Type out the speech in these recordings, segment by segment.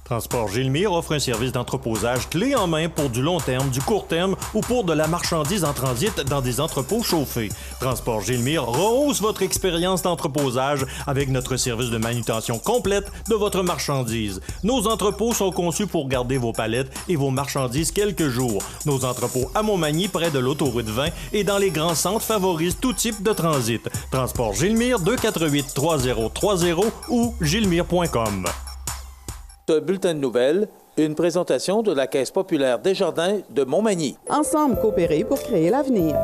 Transport Gilmire offre un service d'entreposage clé en main pour du long terme, du court terme ou pour de la marchandise en transit dans des entrepôts chauffés. Transport Gilmire rehausse votre expérience d'entreposage avec notre service de manutention complète de votre marchandise. Nos entrepôts sont conçus pour garder vos palettes et vos marchandises quelques jours. Nos entrepôts à Montmagny, près de l'autoroute 20 et dans les grands centres favorisent tout type de transit. Transport Gilmire 248-3030 ou gilmire.com. Bulletin de nouvelles, une présentation de la Caisse populaire Desjardins de Montmagny. Ensemble, coopérer pour créer l'avenir.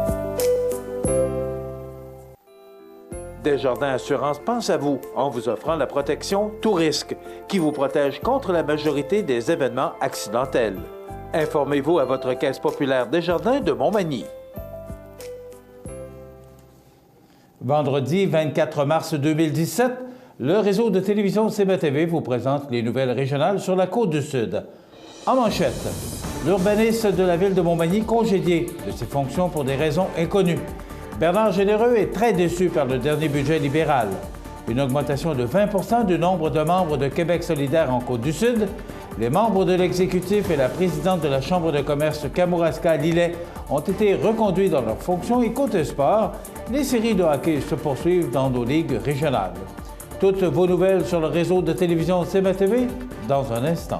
Desjardins Assurance pense à vous en vous offrant la protection Tout risque, qui vous protège contre la majorité des événements accidentels. Informez-vous à votre Caisse populaire Desjardins de Montmagny. Vendredi 24 mars 2017, le réseau de télévision CBTV vous présente les nouvelles régionales sur la Côte-du-Sud. En manchette, l'urbaniste de la ville de Montmagny congédié de ses fonctions pour des raisons inconnues. Bernard Généreux est très déçu par le dernier budget libéral. Une augmentation de 20 % du nombre de membres de Québec solidaire en Côte-du-Sud. Les membres de l'exécutif et la présidente de la Chambre de commerce Kamouraska-Lillet ont été reconduits dans leurs fonctions et côté sport, les séries de hockey se poursuivent dans nos ligues régionales. Toutes vos nouvelles sur le réseau de télévision CBTV dans un instant.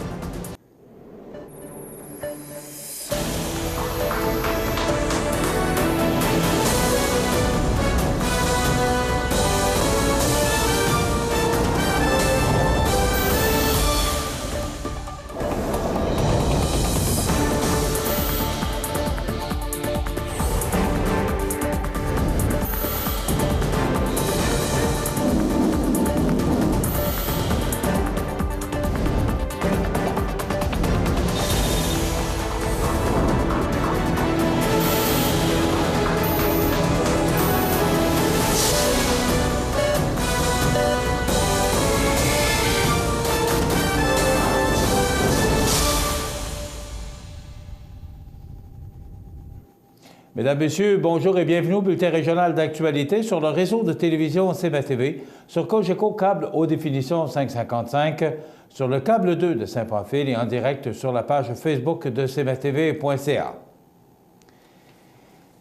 Mesdames, Messieurs, bonjour et bienvenue au bulletin régional d'actualité sur le réseau de télévision CBTV, sur Cogeco Câble Haute Définition 555, sur le câble 2 de Saint-Pamphile et en direct sur la page Facebook de cbtv.ca.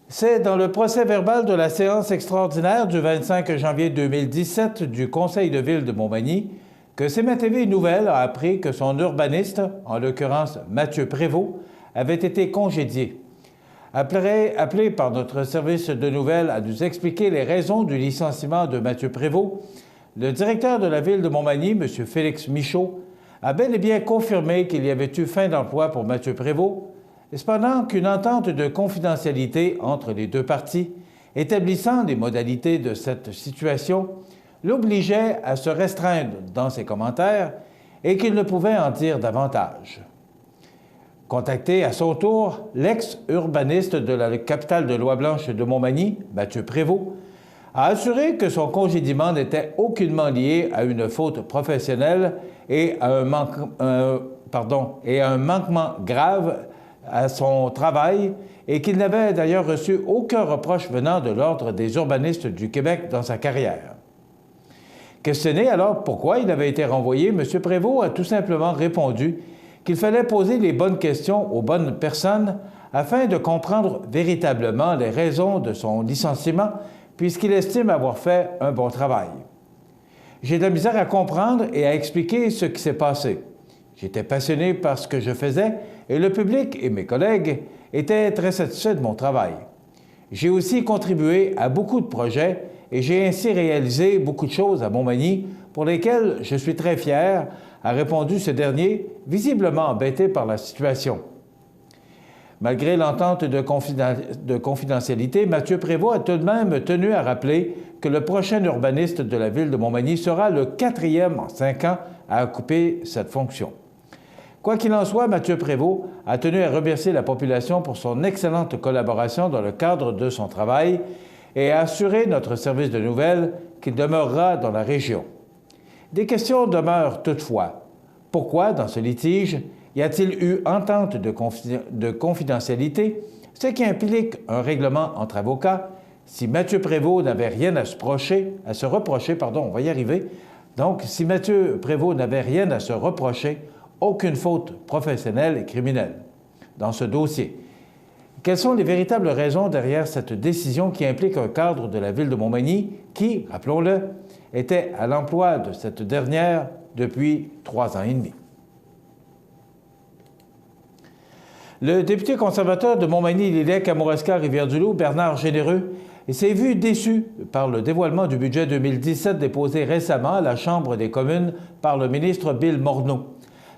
C'est dans le procès-verbal de la séance extraordinaire du 25 janvier 2017 du Conseil de ville de Montmagny que CBTV Nouvelles a appris que son urbaniste, en l'occurrence Mathieu Prévost, avait été congédié. Appelé par notre service de nouvelles à nous expliquer les raisons du licenciement de Mathieu Prévost, le directeur de la ville de Montmagny, M. Félix Michaud, a bel et bien confirmé qu'il y avait eu fin d'emploi pour Mathieu Prévost, cependant qu'une entente de confidentialité entre les deux parties, établissant les modalités de cette situation, l'obligeait à se restreindre dans ses commentaires et qu'il ne pouvait en dire davantage. Contacté à son tour, l'ex-urbaniste de la capitale de Loi-Blanche de Montmagny, Mathieu Prévost, a assuré que son congédiement n'était aucunement lié à une faute professionnelle et à un manquement grave à son travail et qu'il n'avait d'ailleurs reçu aucun reproche venant de l'Ordre des urbanistes du Québec dans sa carrière. Questionné alors pourquoi il avait été renvoyé, M. Prévost a tout simplement répondu qu'il fallait poser les bonnes questions aux bonnes personnes afin de comprendre véritablement les raisons de son licenciement, puisqu'il estime avoir fait un bon travail. J'ai de la misère à comprendre et à expliquer ce qui s'est passé. J'étais passionné par ce que je faisais et le public et mes collègues étaient très satisfaits de mon travail. J'ai aussi contribué à beaucoup de projets et j'ai ainsi réalisé beaucoup de choses à Montmagny pour lesquelles je suis très fier, a répondu ce dernier, visiblement embêté par la situation. Malgré l'entente de confidentialité, Mathieu Prévost a tout de même tenu à rappeler que le prochain urbaniste de la ville de Montmagny sera le 4e en 5 ans à occuper cette fonction. Quoi qu'il en soit, Mathieu Prévost a tenu à remercier la population pour son excellente collaboration dans le cadre de son travail et a assuré notre service de nouvelles qu'il demeurera dans la région. Des questions demeurent toutefois. Pourquoi, dans ce litige, y a-t-il eu entente de confidentialité, ce qui implique un règlement entre avocats, si Mathieu Prévost n'avait rien à se reprocher, on va y arriver. Donc, si Mathieu Prévost n'avait rien à se reprocher aucune faute professionnelle et criminelle dans ce dossier. Quelles sont les véritables raisons derrière cette décision qui implique un cadre de la ville de Montmagny qui, rappelons-le, était à l'emploi de cette dernière depuis 3 ans et demi? Le député conservateur de Montmagny-Lillec-Kamouraska-Rivière-du-Loup, Bernard Généreux, s'est vu déçu par le dévoilement du budget 2017 déposé récemment à la Chambre des communes par le ministre Bill Morneau.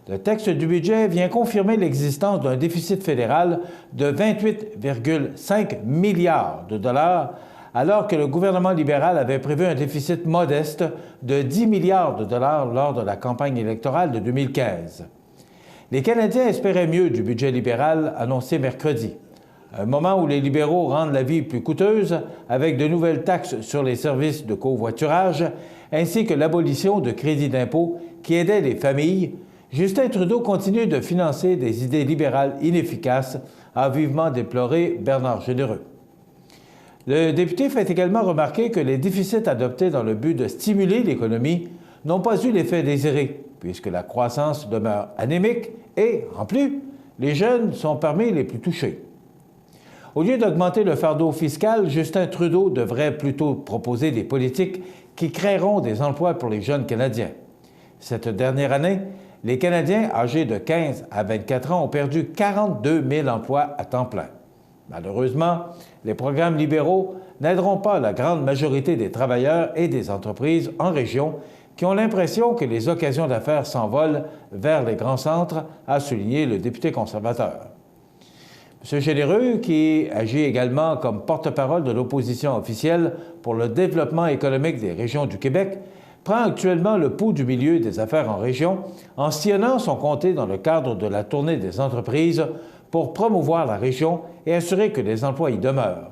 Le texte du budget vient confirmer l'existence d'un déficit fédéral de 28,5 milliards de dollars, alors que le gouvernement libéral avait prévu un déficit modeste de 10 milliards de dollars lors de la campagne électorale de 2015. Les Canadiens espéraient mieux du budget libéral annoncé mercredi, un moment où les libéraux rendent la vie plus coûteuse avec de nouvelles taxes sur les services de covoiturage ainsi que l'abolition de crédits d'impôt qui aidaient les familles. Justin Trudeau continue de financer des idées libérales inefficaces, a vivement déploré Bernard Généreux. Le député fait également remarquer que les déficits adoptés dans le but de stimuler l'économie n'ont pas eu l'effet désiré, puisque la croissance demeure anémique et, en plus, les jeunes sont parmi les plus touchés. Au lieu d'augmenter le fardeau fiscal, Justin Trudeau devrait plutôt proposer des politiques qui créeront des emplois pour les jeunes Canadiens. Cette dernière année, les Canadiens âgés de 15 à 24 ans ont perdu 42 000 emplois à temps plein. Malheureusement, les programmes libéraux n'aideront pas la grande majorité des travailleurs et des entreprises en région qui ont l'impression que les occasions d'affaires s'envolent vers les grands centres, a souligné le député conservateur. M. Généreux, qui agit également comme porte-parole de l'opposition officielle pour le développement économique des régions du Québec, prend actuellement le pouls du milieu des affaires en région en sillonnant son comté dans le cadre de la tournée des entreprises pour promouvoir la région et assurer que les emplois y demeurent.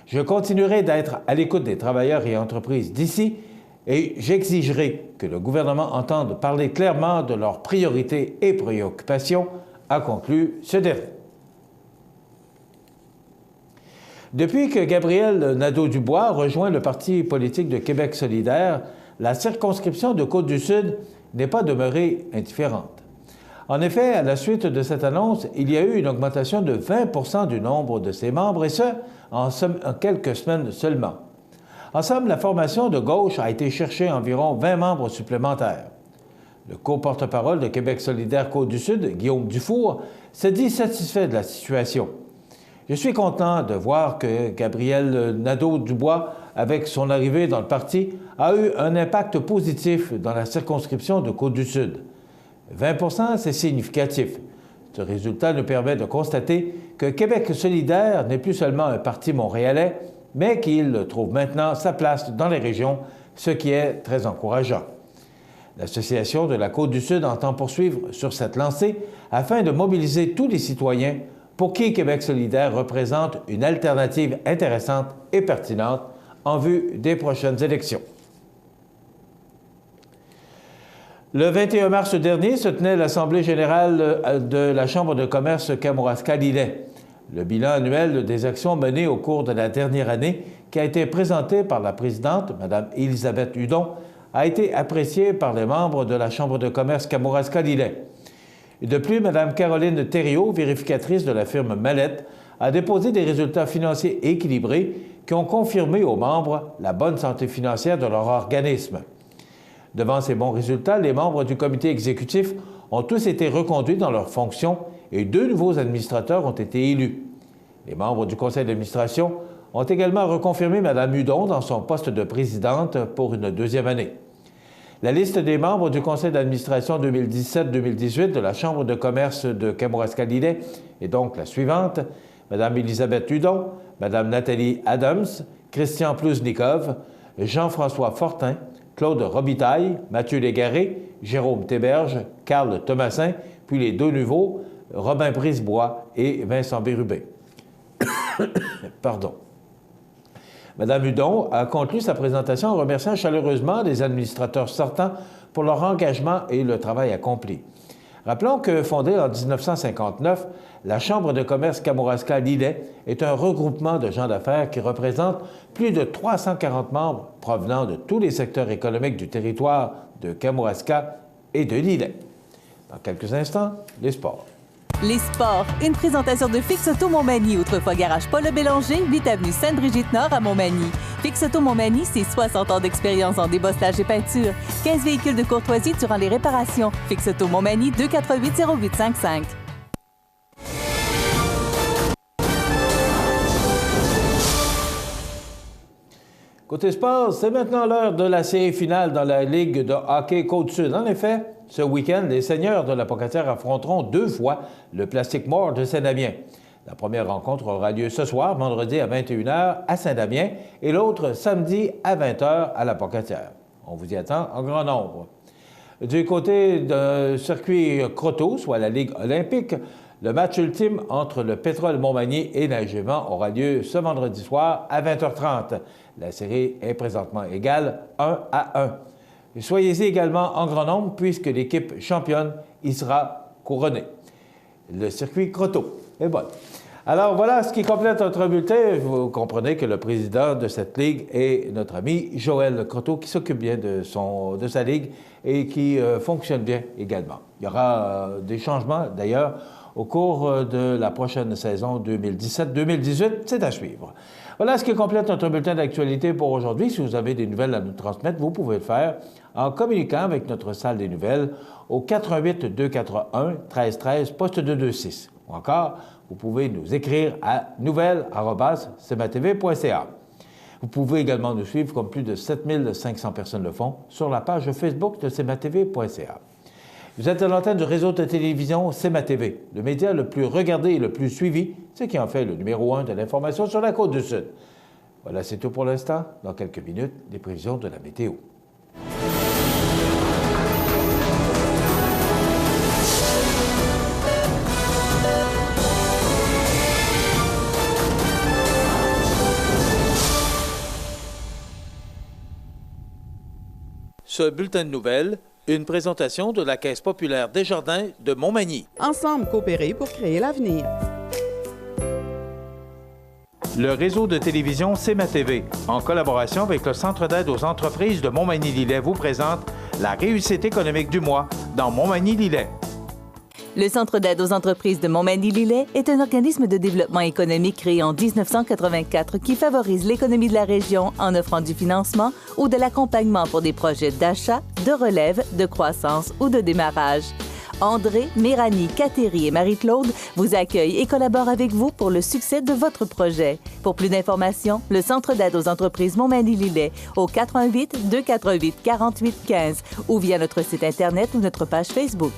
Je continuerai d'être à l'écoute des travailleurs et entreprises d'ici et j'exigerai que le gouvernement entende parler clairement de leurs priorités et préoccupations, a conclu ce dernier. Depuis que Gabriel Nadeau-Dubois rejoint le parti politique de Québec solidaire, la circonscription de Côte-du-Sud n'est pas demeurée indifférente. En effet, à la suite de cette annonce, il y a eu une augmentation de 20 du nombre de ses membres, et ce, en quelques semaines seulement. En somme, la formation de gauche a été chercher environ 20 membres supplémentaires. Le co-porte-parole de Québec solidaire Côte-du-Sud, Guillaume Dufour, se dit satisfait de la situation. Je suis content de voir que Gabriel Nadeau-Dubois, avec son arrivée dans le parti, a eu un impact positif dans la circonscription de Côte-du-Sud. 20 c'est significatif. Ce résultat nous permet de constater que Québec solidaire n'est plus seulement un parti montréalais, mais qu'il trouve maintenant sa place dans les régions, ce qui est très encourageant. L'Association de la Côte-du-Sud entend poursuivre sur cette lancée afin de mobiliser tous les citoyens pour qui Québec solidaire représente une alternative intéressante et pertinente en vue des prochaines élections. Le 21 mars dernier se tenait l'Assemblée générale de la Chambre de commerce Kamouraska-Lillet. Le bilan annuel des actions menées au cours de la dernière année, qui a été présenté par la présidente, Mme Elisabeth Hudon, a été apprécié par les membres de la Chambre de commerce Kamouraska-Lillet. De plus, Mme Caroline Thériault, vérificatrice de la firme Mallette, a déposé des résultats financiers équilibrés qui ont confirmé aux membres la bonne santé financière de leur organisme. Devant ces bons résultats, les membres du comité exécutif ont tous été reconduits dans leurs fonctions et 2 nouveaux administrateurs ont été élus. Les membres du conseil d'administration ont également reconfirmé Mme Hudon dans son poste de présidente pour une 2e année. La liste des membres du conseil d'administration 2017-2018 de la Chambre de commerce de Kamouraska-Lillet est donc la suivante. Mme Elisabeth Hudon, Mme Nathalie Adams, Christian Plouznikov, Jean-François Fortin, Claude Robitaille, Mathieu Légaré, Jérôme Théberge, Carl Thomasin, puis les 2 nouveaux, Robin Brisebois et Vincent Bérubé. Pardon. Mme Hudon a conclu sa présentation en remerciant chaleureusement les administrateurs sortants pour leur engagement et le travail accompli. Rappelons que, fondée en 1959, la Chambre de commerce Kamouraska-Lillet est un regroupement de gens d'affaires qui représente plus de 340 membres provenant de tous les secteurs économiques du territoire de Kamouraska et de Lillet. Dans quelques instants, les sports. Les sports, une présentation de Fix Auto Montmagny, autrefois garage Paul Bélanger, 8 avenue Sainte-Brigitte-Nord à Montmagny. Fix Auto Montmagny, c'est 60 ans d'expérience en débosselage et peinture. 15 véhicules de courtoisie durant les réparations. Fix Auto Montmagny, 248-0855. Côté sport, c'est maintenant l'heure de la série finale dans la Ligue de hockey Côte-Sud. En effet, ce week-end, les Seigneurs de la Pocatière affronteront 2 fois le Plastic Moore de Saint-Damien. La première rencontre aura lieu ce soir, vendredi à 21h à Saint-Damien, et l'autre samedi à 20h à la Pocatière. On vous y attend en grand nombre. Du côté du circuit Croteau, soit la Ligue olympique, le match ultime entre le Pétrole Montmagny et Nain-Gevant aura lieu ce vendredi soir à 20h30. La série est présentement égale 1-1. Soyez-y également en grand nombre puisque l'équipe championne y sera couronnée. Le circuit Croteau est bon. Alors voilà ce qui complète notre bulletin. Vous comprenez que le président de cette ligue est notre ami Joël Croteau qui s'occupe bien de sa ligue et qui fonctionne bien également. Il y aura des changements d'ailleurs au cours de la prochaine saison 2017-2018. C'est à suivre. Voilà ce qui complète notre bulletin d'actualité pour aujourd'hui. Si vous avez des nouvelles à nous transmettre, vous pouvez le faire en communiquant avec notre salle des nouvelles au 418-241-1313, poste 226. Ou encore, vous pouvez nous écrire à nouvelles@cmatv.ca. Vous pouvez également nous suivre, comme plus de 7500 personnes le font, sur la page Facebook de cmatv.ca. Vous êtes à l'antenne du réseau de télévision CMA-TV, le média le plus regardé et le plus suivi, ce qui en fait le numéro 1 de l'information sur la Côte-du-Sud. Voilà, c'est tout pour l'instant. Dans quelques minutes, les prévisions de la météo. Ce bulletin de nouvelles, une présentation de la Caisse populaire Desjardins de Montmagny. Ensemble coopérer pour créer l'avenir. Le réseau de télévision CMA-TV, en collaboration avec le Centre d'aide aux entreprises de Montmagny-Lillet, vous présente la réussite économique du mois dans Montmagny-Lillet. Le Centre d'aide aux entreprises de Montmagny-Lillet est un organisme de développement économique créé en 1984 qui favorise l'économie de la région en offrant du financement ou de l'accompagnement pour des projets d'achat, de relève, de croissance ou de démarrage. André, Méranie, Cathéry et Marie-Claude vous accueillent et collaborent avec vous pour le succès de votre projet. Pour plus d'informations, le Centre d'aide aux entreprises Montmagny-Lillet au 418-248-4815 ou via notre site Internet ou notre page Facebook.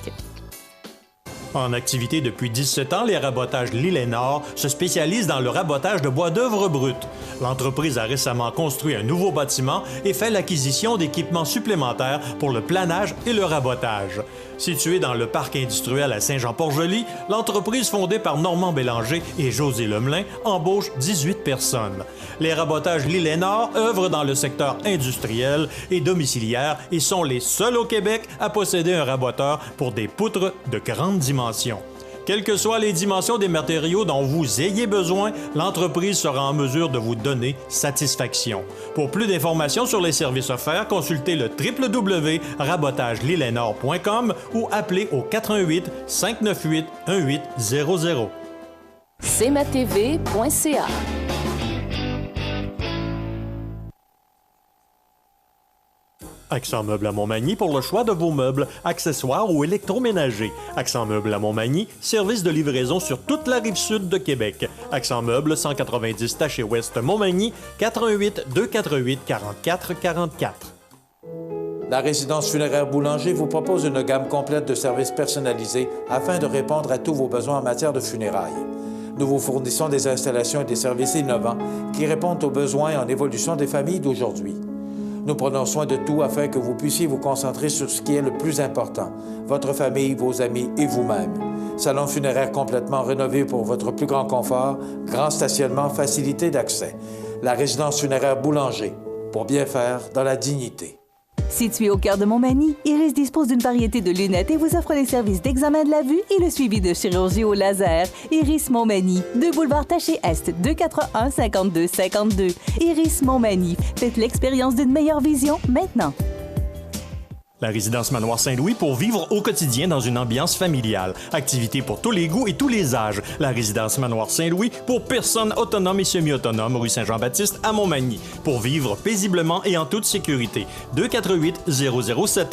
En activité depuis 17 ans, les rabotages Lillet-Nord se spécialisent dans le rabotage de bois d'œuvre brut. L'entreprise a récemment construit un nouveau bâtiment et fait l'acquisition d'équipements supplémentaires pour le planage et le rabotage. Située dans le parc industriel à Saint-Jean-Port-Joli, l'entreprise fondée par Normand Bélanger et José Lemelin embauche 18 personnes. Les rabotages Lillet-Nord œuvrent dans le secteur industriel et domiciliaire et sont les seuls au Québec à posséder un raboteur pour des poutres de grande dimension. Quelles que soient les dimensions des matériaux dont vous ayez besoin, l'entreprise sera en mesure de vous donner satisfaction. Pour plus d'informations sur les services offerts, consultez le www.rabotagelilletnord.com ou appelez au 418 598 1800. cmatv.ca. Accent Meubles à Montmagny pour le choix de vos meubles, accessoires ou électroménagers. Accent Meubles à Montmagny, service de livraison sur toute la rive sud de Québec. Accent Meubles, 190 Taché Ouest Montmagny, 418 248 44 44. La résidence funéraire Boulanger vous propose une gamme complète de services personnalisés afin de répondre à tous vos besoins en matière de funérailles. Nous vous fournissons des installations et des services innovants qui répondent aux besoins en évolution des familles d'aujourd'hui. Nous prenons soin de tout afin que vous puissiez vous concentrer sur ce qui est le plus important, votre famille, vos amis et vous-même. Salon funéraire complètement rénové pour votre plus grand confort, grand stationnement, facilité d'accès. La résidence funéraire Boulanger, pour bien faire dans la dignité. Situé au cœur de Montmagny, Iris dispose d'une variété de lunettes et vous offre les services d'examen de la vue et le suivi de chirurgie au laser. Iris Montmagny, 2 boulevard Taché Est, 241-5252. Iris Montmagny, faites l'expérience d'une meilleure vision maintenant. La résidence Manoir Saint-Louis pour vivre au quotidien dans une ambiance familiale. Activités pour tous les goûts et tous les âges. La résidence Manoir Saint-Louis pour personnes autonomes et semi-autonomes, rue Saint-Jean-Baptiste à Montmagny. Pour vivre paisiblement et en toute sécurité. 248-0071.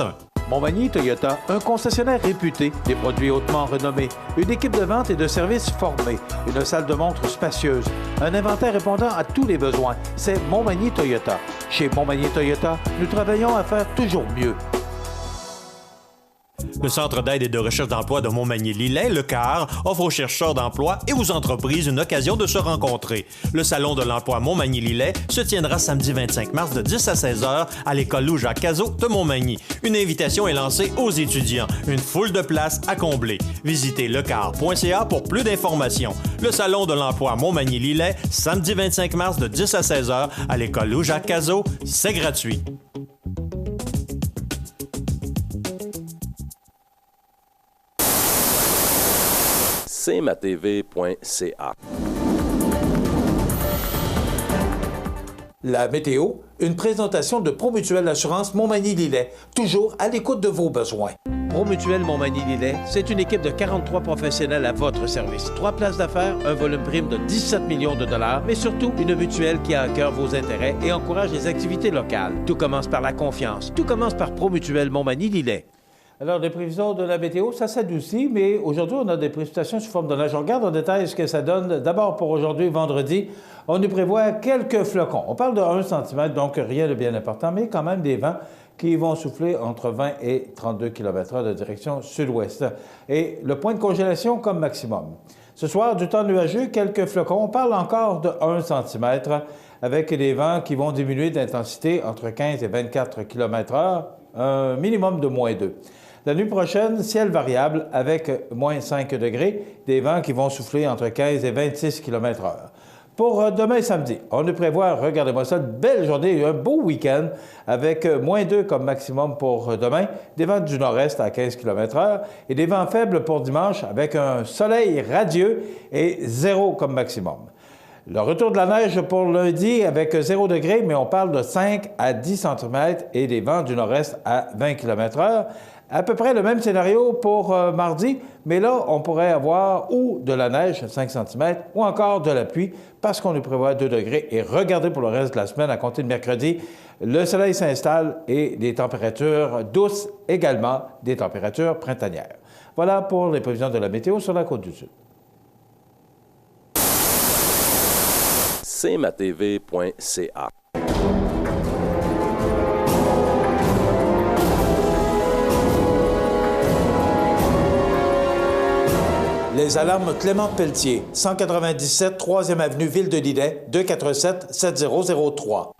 Montmagny Toyota, un concessionnaire réputé, des produits hautement renommés, une équipe de vente et de services formée, une salle de montre spacieuse, un inventaire répondant à tous les besoins. C'est Montmagny Toyota. Chez Montmagny Toyota, nous travaillons à faire toujours mieux. Le Centre d'aide et de recherche d'emploi de Montmagny-Lillet, le CAR, offre aux chercheurs d'emploi et aux entreprises une occasion de se rencontrer. Le Salon de l'emploi Montmagny-Lillet se tiendra samedi 25 mars de 10 à 16 heures à l'école Louis-Jacques-Cazot de Montmagny. Une invitation est lancée aux étudiants. Une foule de places à combler. Visitez lecar.ca pour plus d'informations. Le Salon de l'emploi Montmagny-Lillet, samedi 25 mars de 10 à 16 heures à l'école Louis-Jacques-Cazot. C'est gratuit. cmatv.ca. La météo, une présentation de Promutuelle Assurance Montmagny-Lillet, toujours à l'écoute de vos besoins. Promutuelle Montmagny-Lillet, c'est une équipe de 43 professionnels à votre service. 3 places d'affaires, un volume prime de 17 millions de dollars, mais surtout une mutuelle qui a à cœur vos intérêts et encourage les activités locales. Tout commence par la confiance. Tout commence par Promutuelle Montmagny-Lillet. Alors, les prévisions de la météo, ça s'adoucit, mais aujourd'hui, on a des précipitations sous forme de neige. On regarde en détail ce que ça donne. D'abord, pour aujourd'hui, vendredi, on nous prévoit quelques flocons. On parle de 1 cm, donc rien de bien important, mais quand même des vents qui vont souffler entre 20 et 32 km/h de direction sud-ouest. Et le point de congélation comme maximum. Ce soir, du temps nuageux, quelques flocons. On parle encore de 1 cm, avec des vents qui vont diminuer d'intensité entre 15 et 24 km/h, un minimum de -2. La nuit prochaine, ciel variable avec -5 degrés, des vents qui vont souffler entre 15 et 26 km/h. Pour demain samedi, on nous prévoit, regardez-moi ça, une belle journée, un beau week-end avec -2 comme maximum pour demain, des vents du nord-est à 15 km/h et des vents faibles pour dimanche avec un soleil radieux et 0 comme maximum. Le retour de la neige pour lundi avec 0 degré, mais on parle de 5 à 10 cm et des vents du nord-est à 20 km/h. À peu près le même scénario pour mardi, mais là, on pourrait avoir ou de la neige, 5 cm, ou encore de la pluie, parce qu'on nous prévoit 2 degrés. Et regardez pour le reste de la semaine, à compter de mercredi, le soleil s'installe et des températures douces, également des températures printanières. Voilà pour les prévisions de la météo sur la Côte-du-Sud. cmatv.ca. Les alarmes Clément Pelletier, 197 3e avenue Ville-de-Lillet, 247-7003.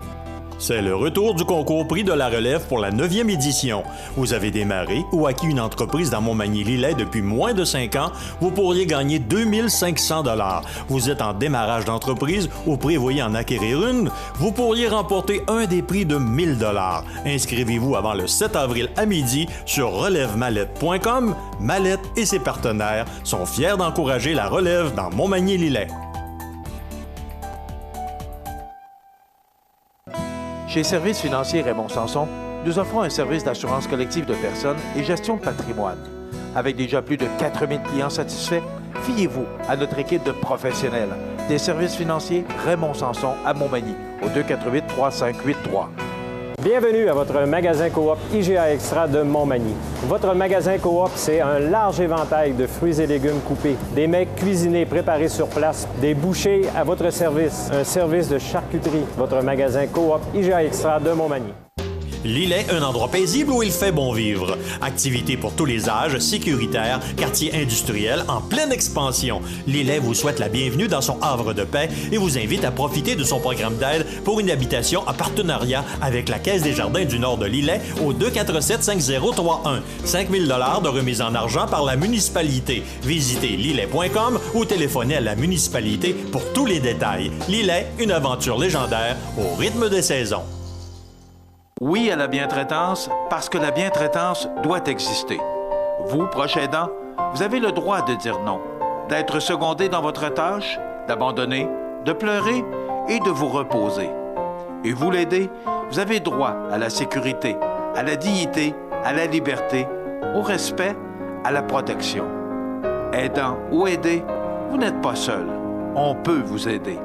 C'est le retour du concours Prix de la relève pour la 9e édition. Vous avez démarré ou acquis une entreprise dans Montmagny-Lillet depuis moins de 5 ans, vous pourriez gagner 2500 $. Vous êtes en démarrage d'entreprise ou prévoyez en acquérir une, vous pourriez remporter un des prix de 1000 $. Inscrivez-vous avant le 7 avril à midi sur relèvemallette.com. Mallette et ses partenaires sont fiers d'encourager la relève dans Montmagny-Lillet. Chez Services financiers Raymond Sanson, nous offrons un service d'assurance collective de personnes et gestion de patrimoine. Avec déjà plus de 4000 clients satisfaits, fiez-vous à notre équipe de professionnels. Des services financiers Raymond Sanson à Montmagny, au 248-3583. Bienvenue à votre magasin Coop IGA Extra de Montmagny. Votre magasin Coop, c'est un large éventail de fruits et légumes coupés, des mets cuisinés préparés sur place, des bouchées à votre service, un service de charcuterie. Votre magasin Coop IGA Extra de Montmagny. Lillet, un endroit paisible où il fait bon vivre. Activités pour tous les âges, sécuritaire, quartier industriel en pleine expansion. Lillet vous souhaite la bienvenue dans son havre de paix et vous invite à profiter de son programme d'aide pour une habitation en partenariat avec la Caisse des Jardins du Nord de Lillet au 247-5031. 5 000 $ de remise en argent par la municipalité. Visitez lillet.com ou téléphonez à la municipalité pour tous les détails. Lillet, une aventure légendaire au rythme des saisons. Oui à la bientraitance, parce que la bientraitance doit exister. Vous, proche aidant, vous avez le droit de dire non, d'être secondé dans votre tâche, d'abandonner, de pleurer et de vous reposer. Et vous l'aidez, vous avez droit à la sécurité, à la dignité, à la liberté, au respect, à la protection. Aidant ou aidé, vous n'êtes pas seul. On peut vous aider.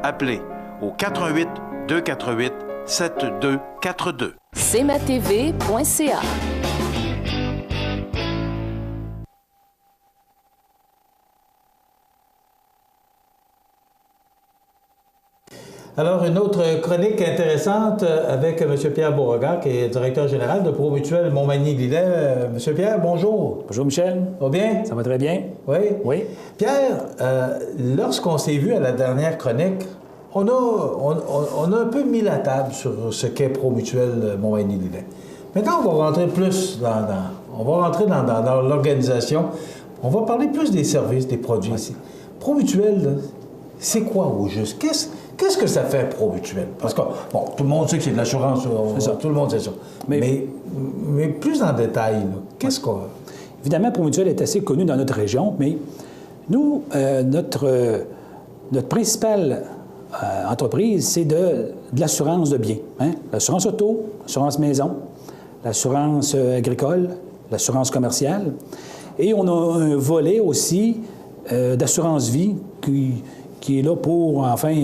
Appelez au 88 248 7242. cmatv.ca. Alors, une autre chronique intéressante avec M. Pierre Beauregard, qui est directeur général de Promutuelle Montmagny-Lillet. M. Pierre, bonjour. Bonjour, Michel. Ça va bien? Ça va très bien. Oui? Oui. Pierre, lorsqu'on s'est vu à la dernière chronique, on a un peu mis la table sur ce qu'est Promutuelle Montmagny-Lillet. Maintenant, on va rentrer plus dans l'organisation. On va parler plus des services, des produits ici. Promutuelle, c'est quoi au juste? Qu'est-ce que ça fait, Promutuelle? Parce que, bon, tout le monde sait que c'est de l'assurance, tout le monde sait ça. Mais plus en détail, là, qu'est-ce qu'on... Évidemment, Promutuelle est assez connu dans notre région, mais nous, notre principale entreprise, c'est de l'assurance de biens. Hein? L'assurance auto, l'assurance maison, l'assurance agricole, l'assurance commerciale. Et on a un volet aussi d'assurance vie qui est là pour, enfin,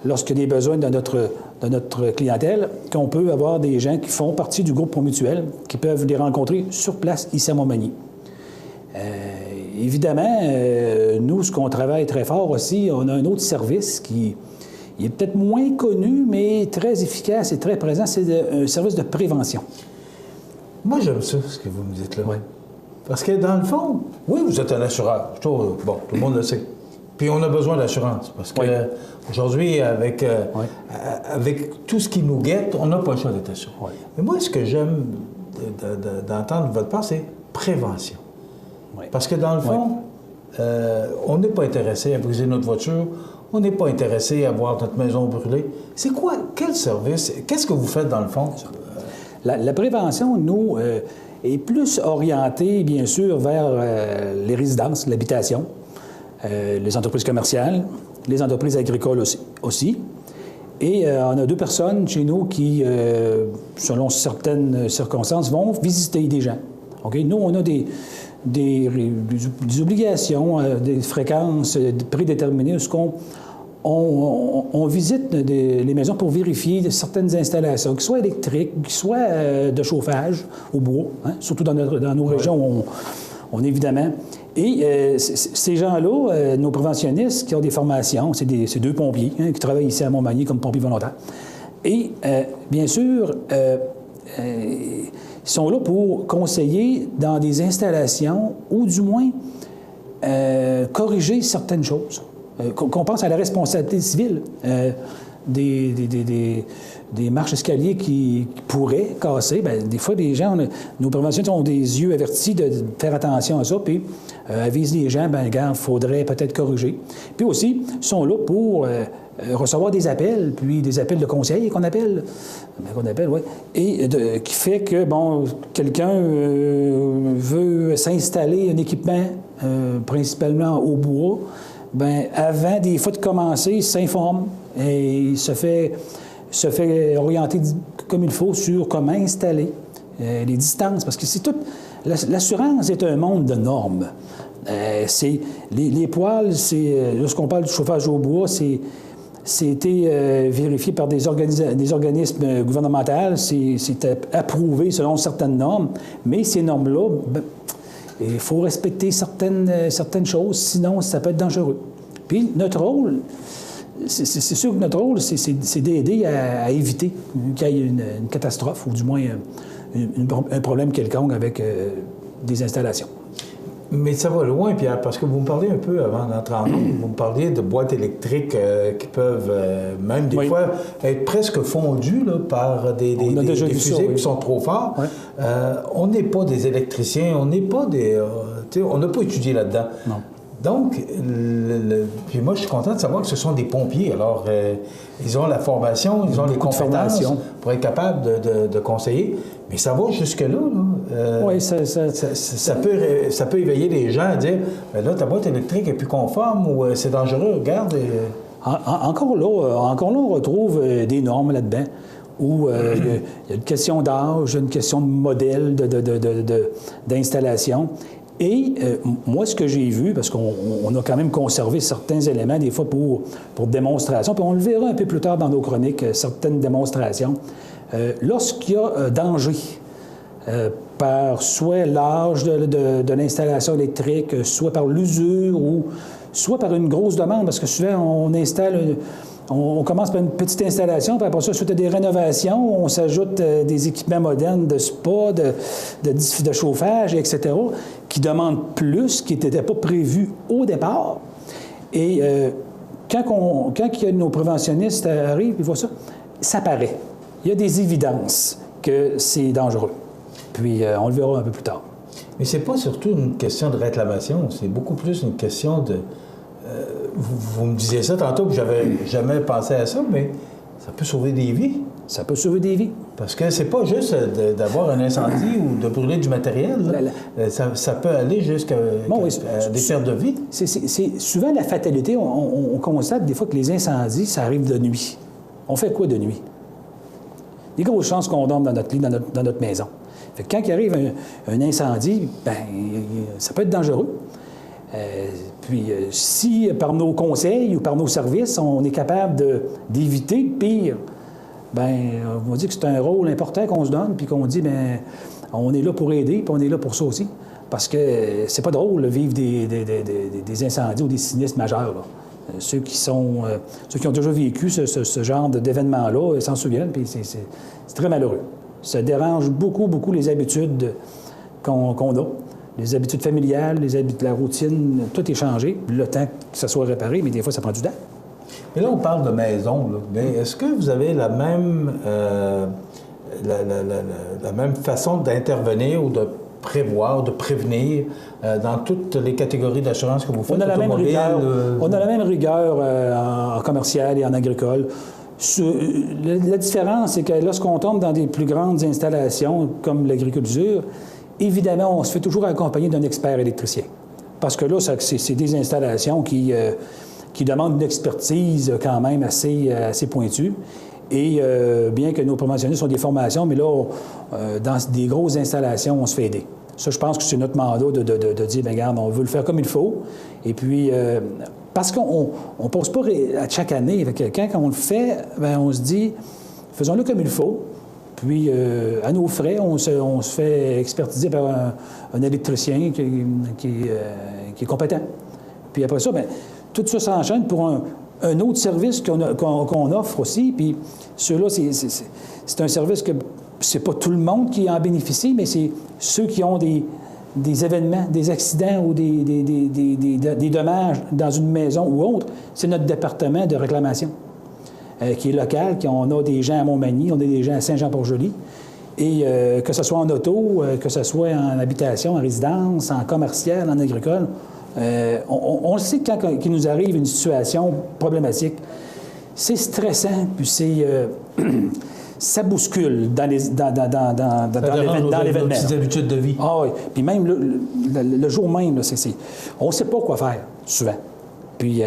lorsqu'il y a des besoins dans notre clientèle, qu'on peut avoir des gens qui font partie du groupe Promutuelle, qui peuvent les rencontrer sur place ici à Montmagny. Évidemment, nous, ce qu'on travaille très fort aussi, on a un autre service qui est peut-être moins connu, mais très efficace et très présent, c'est un service de prévention. Moi, j'aime ça, ce que vous me dites là. Oui. Parce que, dans le fond, oui, vous êtes un assureur. Bon, tout le monde le sait. Puis on a besoin d'assurance, parce qu'aujourd'hui, avec tout ce qui nous guette, on n'a pas le choix d'être assuré. Oui. Mais moi, ce que j'aime d'entendre de votre part, c'est prévention. Oui. Parce que dans le fond, on n'est pas intéressé à briser notre voiture, on n'est pas intéressé à voir notre maison brûler. C'est quoi? Quel service? Qu'est-ce que vous faites dans le fond? La prévention, nous, est plus orientée, bien sûr, vers les résidences, l'habitation, les entreprises commerciales, les entreprises agricoles aussi. Et on a 2 personnes chez nous qui, selon certaines circonstances, vont visiter des gens. Okay? Nous, on a des obligations, des fréquences prédéterminées, ce qu'on on visite les maisons pour vérifier certaines installations, qu'elles soient électriques, qu'elles soient de chauffage au bois, hein, surtout dans nos régions où on évidemment. Et ces gens-là, nos préventionnistes qui ont des formations, c'est 2 pompiers hein, qui travaillent ici à Montmagny comme pompiers volontaires. Et bien sûr, ils sont là pour conseiller dans des installations ou du moins corriger certaines choses. Qu'on pense à la responsabilité civile des marches-escaliers qui pourraient casser. Bien, des fois, les gens, nos préventionnistes ont des yeux avertis de faire attention à ça, puis avisent les gens, bien, regarde, il faudrait peut-être corriger. Puis aussi, ils sont là pour recevoir des appels, puis des appels de conseil qu'on appelle, oui, et qui fait que, bon, quelqu'un veut s'installer un équipement, principalement au bois. Bien, avant des fois de commencer, il s'informe et il se fait orienter comme il faut sur comment installer les distances. Parce que c'est tout. L'assurance est un monde de normes. C'est les poêles, lorsqu'on parle du chauffage au bois, c'était vérifié par des organismes gouvernementaux, c'est approuvé selon certaines normes, mais ces normes-là, il faut respecter certaines choses, sinon ça peut être dangereux. Puis notre rôle, c'est sûr que notre rôle, c'est d'aider à éviter qu'il y ait une catastrophe ou du moins un problème quelconque avec des installations. Mais ça va loin, Pierre, parce que vous me parliez un peu avant d'entrer en ligne, vous me parliez de boîtes électriques qui peuvent même des fois être presque fondues là, par des fusées qui sont trop forts. Oui. On n'est pas des électriciens, on n'est pas des... on n'a pas étudié là-dedans. Non. Donc, puis moi, je suis content de savoir que ce sont des pompiers. Alors, ils ont la formation, ils ont les compétences pour être capables de conseiller. Mais ça va jusque-là. Là. Oui, ça peut éveiller les gens à dire « Là, ta boîte électrique est plus conforme ou c'est dangereux, regarde. » Encore là, on retrouve des normes là-dedans. où il y a une question d'âge, une question de modèle d'installation. Et moi, ce que j'ai vu, parce qu'on a quand même conservé certains éléments, des fois pour démonstration, puis on le verra un peu plus tard dans nos chroniques, certaines démonstrations, lorsqu'il y a danger, par soit l'âge de l'installation électrique, soit par l'usure ou soit par une grosse demande, parce que souvent on installe... On commence par une petite installation, puis après ça, suite à des rénovations, on s'ajoute des équipements modernes de spa, de chauffage, etc., qui demandent plus, qui n'étaient pas prévus au départ. Et quand nos préventionnistes arrivent, ils voient ça, ça paraît. Il y a des évidences que c'est dangereux. Puis on le verra un peu plus tard. Mais c'est pas surtout une question de réclamation, c'est beaucoup plus une question de... Vous me disiez ça tantôt, puis j'avais jamais pensé à ça, mais ça peut sauver des vies. Ça peut sauver des vies. Parce que c'est pas juste d'avoir un incendie ou de brûler du matériel. Ça peut aller jusqu'à des pertes de vie. C'est souvent la fatalité. On constate des fois que les incendies, ça arrive de nuit. On fait quoi de nuit? Des grosses chances qu'on dorme dans notre lit, dans notre maison. Fait que quand il arrive un incendie, ben ça peut être dangereux. Puis, si par nos conseils ou par nos services, on est capable d'éviter le pire, bien, on va dire que c'est un rôle important qu'on se donne, puis qu'on dit, bien, on est là pour aider, puis on est là pour ça aussi. Parce que c'est pas drôle de vivre des incendies ou des sinistres majeurs, là. Ceux qui ont déjà vécu ce genre d'événement-là s'en souviennent, puis c'est très malheureux. Ça dérange beaucoup, beaucoup les habitudes qu'on a. Les habitudes familiales, les habitudes de la routine, tout est changé. Le temps que ça soit réparé, mais des fois, ça prend du temps. Mais là, on parle de maison, là. Mais est-ce que vous avez la même façon d'intervenir ou de prévoir, de prévenir dans toutes les catégories d'assurance que vous faites? On a la même rigueur en commercial et en agricole. La différence, c'est que lorsqu'on tombe dans des plus grandes installations comme l'agriculture, évidemment, on se fait toujours accompagner d'un expert électricien. Parce que là, c'est des installations qui demandent une expertise quand même assez pointue. Et bien que nos préventionnistes ont des formations, mais là, dans des grosses installations, on se fait aider. Ça, je pense que c'est notre mandat de dire, bien, regarde, on veut le faire comme il faut. Et puis, parce qu'on ne pose pas à chaque année. Quand on le fait, bien, on se dit, faisons-le comme il faut. Puis, à nos frais, on se fait expertiser par un électricien qui est compétent. Puis après ça, bien, tout ça s'enchaîne pour un autre service qu'on offre aussi. Puis, ceux-là, c'est un service que c'est pas tout le monde qui en bénéficie, mais c'est ceux qui ont des événements, des accidents ou des dommages dans une maison ou autre. C'est notre département de réclamation. Qui est local, on a des gens à Montmagny, on a des gens à Saint-Jean-Port-Joli, et que ce soit en auto, que ce soit en habitation, en résidence, en commercial, en agricole, on le sait que quand il nous arrive une situation problématique, c'est stressant, puis ça bouscule dans l'événement. Nos petites habitudes de vie. Ah oui, puis même le jour même, là, on ne sait pas quoi faire, souvent. Puis...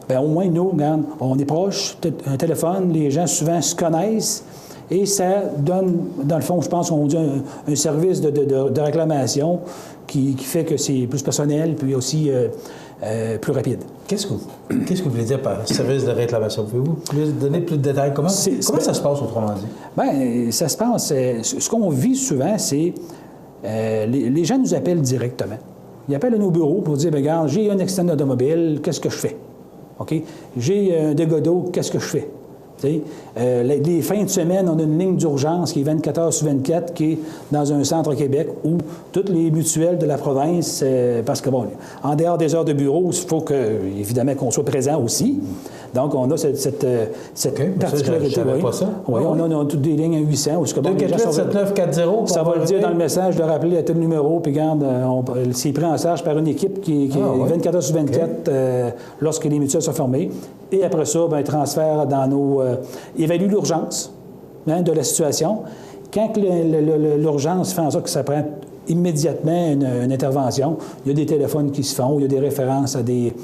bien, au moins, nous, regarde, on est proches, un téléphone, les gens souvent se connaissent et ça donne, dans le fond, je pense qu'on dit un service de réclamation qui fait que c'est plus personnel puis aussi plus rapide. Qu'est-ce que vous voulez dire par service de réclamation? Pouvez-vous donner plus de détails? Comment ça se passe, autrement dit? Bien, ça se passe... ce qu'on vit souvent, c'est... les gens nous appellent directement. Ils appellent à nos bureaux pour dire, bien, regarde, j'ai un accident d'automobile, qu'est-ce que je fais? OK? J'ai un dégât d'eau, qu'est-ce que je fais? Les fins de semaine, on a une ligne d'urgence qui est 24 heures sur 24, qui est dans un centre Québec où toutes les mutuelles de la province, parce que, bon, en dehors des heures de bureau, il faut évidemment qu'on soit présent aussi. Donc, on a cette particularité. Je pas ça. Oui, on a toutes des lignes à 800. 248-7940. Ça va le dire dans le message de rappeler à tel numéro, puis regarde, c'est pris en charge par une équipe qui est 24 heures sur 24 lorsque les mutuelles sont fermées. Et après ça, bien, transfert dans nos... évalue l'urgence de la situation. Quand l'urgence fait en sorte que ça prend immédiatement une intervention, il y a des téléphones qui se font, il y a des références à des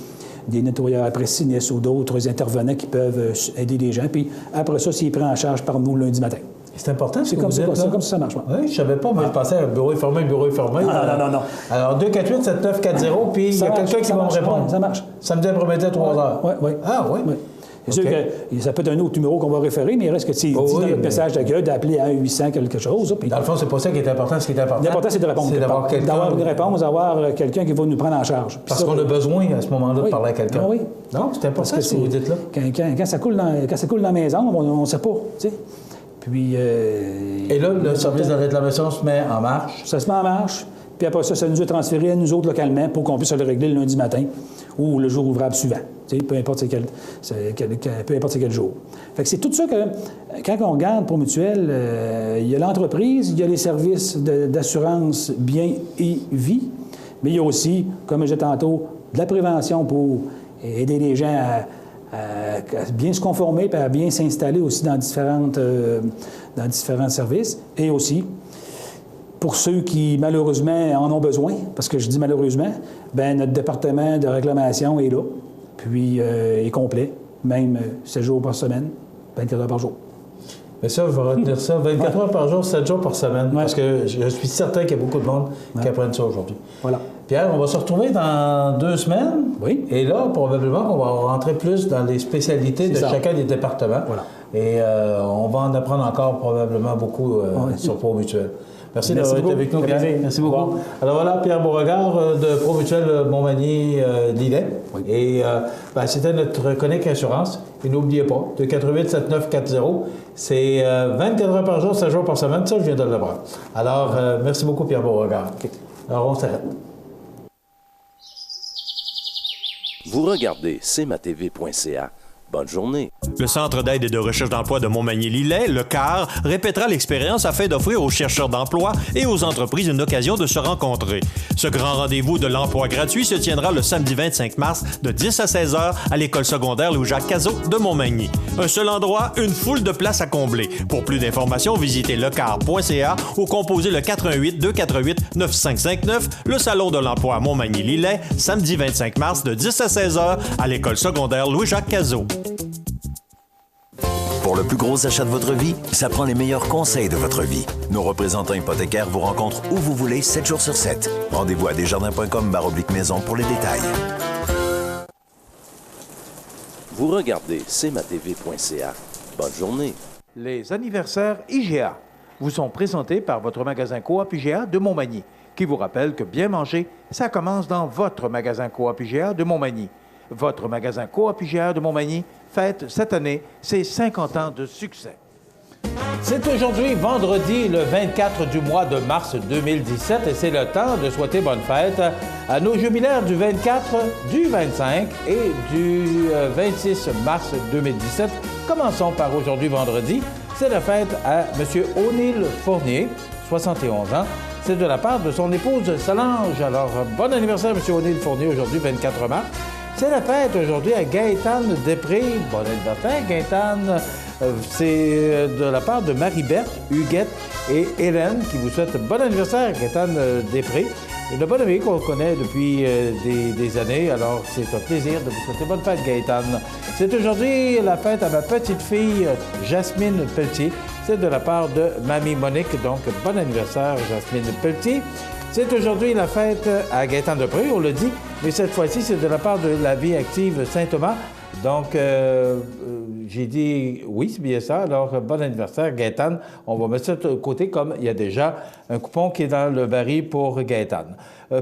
des nettoyeurs après sinistre ou d'autres intervenants qui peuvent aider les gens. Puis après ça, c'est pris en charge par nous lundi matin. C'est important, c'est comme ça que ça marche. Oui, je ne savais pas, mais je pensais à bureau fermé. Non. Alors, 248-7940, puis il y a quelqu'un qui va me répondre. Ça marche. Samedi après-midi à 3 heures. Oui. Ah, oui. C'est sûr que ça peut être un autre numéro qu'on va référer, mais il reste que tu dis dans le message d'accueil d'appeler à 800 quelque chose. Puis... Dans le fond, c'est pas ça qui est important. Ce qui est important, l'important, c'est de répondre. C'est d'avoir une réponse, d'avoir quelqu'un qui va nous prendre en charge. Parce qu'on a besoin à ce moment-là de parler à quelqu'un. Oui. Non, c'est important ce que vous dites là. Quand ça coule dans la maison, on ne sait pas. Tu sais. Puis, et là, le service de réclamation se met en marche? Ça se met en marche. Puis après ça nous est transféré à nous autres localement pour qu'on puisse le régler le lundi matin ou le jour ouvrable suivant. Peu importe c'est quel jour. Fait que c'est tout ça que, quand on regarde pour Mutuelle, il y a l'entreprise, il y a les services d'assurance bien et vie, mais il y a aussi, comme je disais tantôt, de la prévention pour aider les gens à bien se conformer et à bien s'installer aussi dans différents services. Et aussi, pour ceux qui, malheureusement, en ont besoin, parce que je dis malheureusement, bien, notre département de réclamation est là, puis est complet, même 7 jours par semaine, 24 heures par jour. Mais ça, je vais retenir ça, 24 heures par jour, 7 jours par semaine, parce que je suis certain qu'il y a beaucoup de monde qui apprennent ça aujourd'hui. Voilà. Pierre, on va se retrouver dans 2 semaines. Oui. Et là, probablement qu'on va rentrer plus dans les spécialités de chacun des départements. Voilà. Et on va en apprendre encore probablement beaucoup sur ProMutuelle. Merci d'avoir été avec nous, Pierre. Merci beaucoup. Bon. Alors voilà, Pierre Beauregard de ProMutuelle Montmagny-Lillet. Oui. Et c'était notre chronique assurance. Et n'oubliez pas, 248-7940, c'est 24 heures par jour, 7 jours par semaine. Ça, je viens de l'apprendre. Alors, merci beaucoup, Pierre Beauregard. Okay. Alors, on s'arrête. Vous regardez cmatv.ca. Bonne journée. Le Centre d'aide et de recherche d'emploi de Montmagny-Lillet, le CAR, répétera l'expérience afin d'offrir aux chercheurs d'emploi et aux entreprises une occasion de se rencontrer. Ce grand rendez-vous de l'emploi gratuit se tiendra le samedi 25 mars de 10 à 16 heures à l'école secondaire Louis-Jacques Cazot de Montmagny. Un seul endroit, une foule de places à combler. Pour plus d'informations, visitez lecar.ca ou composez le 418-248-9559, le Salon de l'emploi à Montmagny-Lillet, samedi 25 mars de 10 à 16 heures à l'école secondaire Louis-Jacques Cazot. Pour le plus gros achat de votre vie, ça prend les meilleurs conseils de votre vie. Nos représentants hypothécaires vous rencontrent où vous voulez, 7 jours sur 7. Rendez-vous à desjardins.com/maison pour les détails. Vous regardez cmatv.ca. Bonne journée. Les anniversaires IGA vous sont présentés par votre magasin Coop IGA de Montmagny, qui vous rappelle que bien manger, ça commence dans votre magasin Coop IGA de Montmagny. Votre magasin Coop IGA de Montmagny fête cette année ses 50 ans de succès. C'est aujourd'hui, vendredi, le 24 du mois de mars 2017, et c'est le temps de souhaiter bonne fête à nos jubilaires du 24, du 25 et du 26 mars 2017. Commençons par aujourd'hui, vendredi. C'est la fête à M. O'Neill Fournier, 71 ans. C'est de la part de son épouse Solange. Alors, bon anniversaire, M. O'Neill Fournier, aujourd'hui, 24 mars. C'est la fête aujourd'hui à Gaétane Després. Bon anniversaire, Gaétane. C'est de la part de Marie-Berthe, Huguette et Hélène qui vous souhaitent bon anniversaire, Gaétane Després. Une bonne amie qu'on connaît depuis des années. Alors, c'est un plaisir de vous souhaiter bonne fête, Gaétane. C'est aujourd'hui la fête à ma petite fille, Jasmine Pelletier. C'est de la part de Mamie Monique. Donc, bon anniversaire, Jasmine Pelletier. C'est aujourd'hui la fête à Gaétane-Després, on le dit, mais cette fois-ci, c'est de la part de la Vie active Saint-Thomas. Donc, j'ai dit oui, c'est bien ça. Alors, bon anniversaire, Gaétane. On va mettre ça de côté comme il y a déjà un coupon qui est dans le baril pour Gaétane.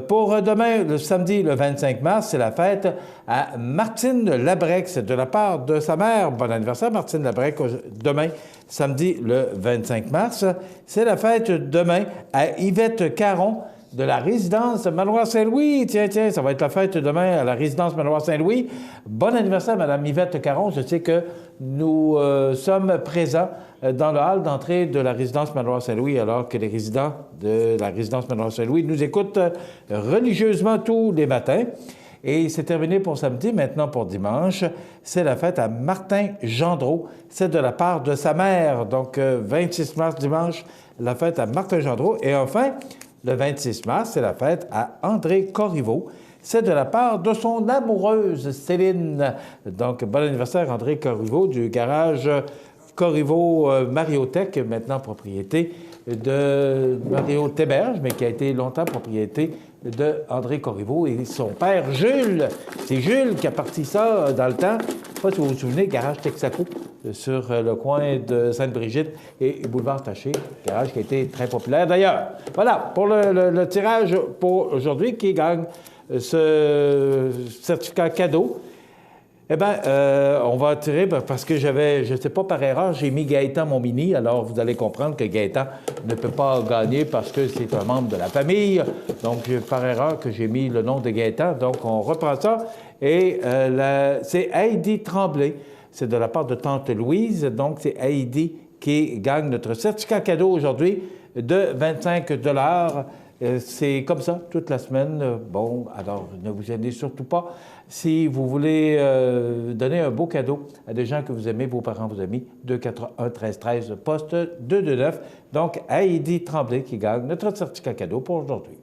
Pour demain, le samedi, le 25 mars, c'est la fête à Martine Labrec. C'est de la part de sa mère. Bon anniversaire, Martine Labrec. Demain, samedi, le 25 mars. C'est la fête demain à Yvette Caron de la résidence Manoir Saint-Louis. Tiens, ça va être la fête demain à la résidence Manoir Saint-Louis. Bon anniversaire, Mme Yvette Caron. Je sais que nous sommes présents dans le hall d'entrée de la résidence Manoir Saint-Louis, alors que les résidents de la résidence Manoir Saint-Louis nous écoutent religieusement tous les matins. Et c'est terminé pour samedi. Maintenant, pour dimanche, c'est la fête à Martin Gendreau. C'est de la part de sa mère. Donc, 26 mars, dimanche, la fête à Martin Gendreau. Et enfin, le 26 mars, c'est la fête à André Corriveau. c'est de la part de son amoureuse Céline. Donc, bon anniversaire André Corriveau du garage Corriveau Mariotech, maintenant propriété de Mario Théberge, mais qui a été longtemps propriété de André Corriveau et son père Jules. C'est Jules qui a parti ça dans le temps. Je ne sais pas si vous vous souvenez, garage Texaco sur le coin de Sainte-Brigitte et boulevard Taché, garage qui a été très populaire d'ailleurs. Voilà pour le tirage pour aujourd'hui qui gagne ce certificat cadeau. Eh bien, on va tirer parce que j'avais, je ne sais pas, par erreur, j'ai mis Gaëtan Montminy. Alors, vous allez comprendre que Gaëtan ne peut pas gagner parce que c'est un membre de la famille. Donc, par erreur que j'ai mis le nom de Gaëtan. Donc, on reprend ça. Et c'est Heidi Tremblay. C'est de la part de Tante Louise. Donc, c'est Heidi qui gagne notre certificat cadeau aujourd'hui de 25 $. C'est comme ça toute la semaine. Bon, alors ne vous gênez surtout pas. Si vous voulez donner un beau cadeau à des gens que vous aimez, vos parents, vos amis, 241-1313, poste 229. Donc, Heidi Tremblay qui gagne notre certificat cadeau pour aujourd'hui.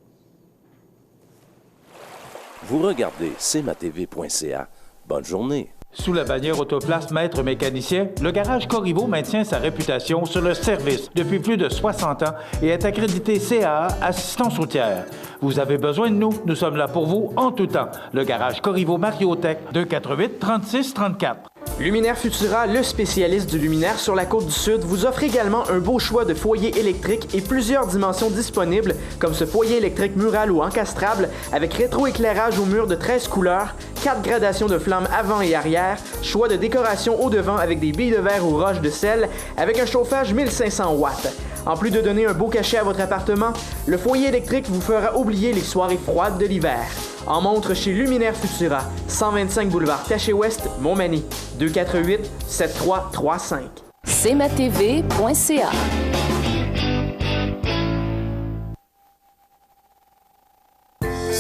Vous regardez cmatv.ca. Bonne journée. Sous la bannière Autoplace Maître Mécanicien, le garage Corriveau maintient sa réputation sur le service depuis plus de 60 ans et est accrédité CAA Assistance routière. Vous avez besoin de nous, nous sommes là pour vous en tout temps. Le garage Corriveau Mariotech, 248-3634. Luminaire Futura, le spécialiste du luminaire sur la Côte-du-Sud, vous offre également un beau choix de foyers électriques et plusieurs dimensions disponibles, comme ce foyer électrique mural ou encastrable, avec rétroéclairage au mur de 13 couleurs, 4 gradations de flammes avant et arrière, choix de décoration au devant avec des billes de verre ou roches de sel, avec un chauffage 1500 watts. En plus de donner un beau cachet à votre appartement, le foyer électrique vous fera oublier les soirées froides de l'hiver. En montre chez Luminaire Futura, 125 boulevard Taché-Ouest, Montmagny, 248-7335. cmatv.ca.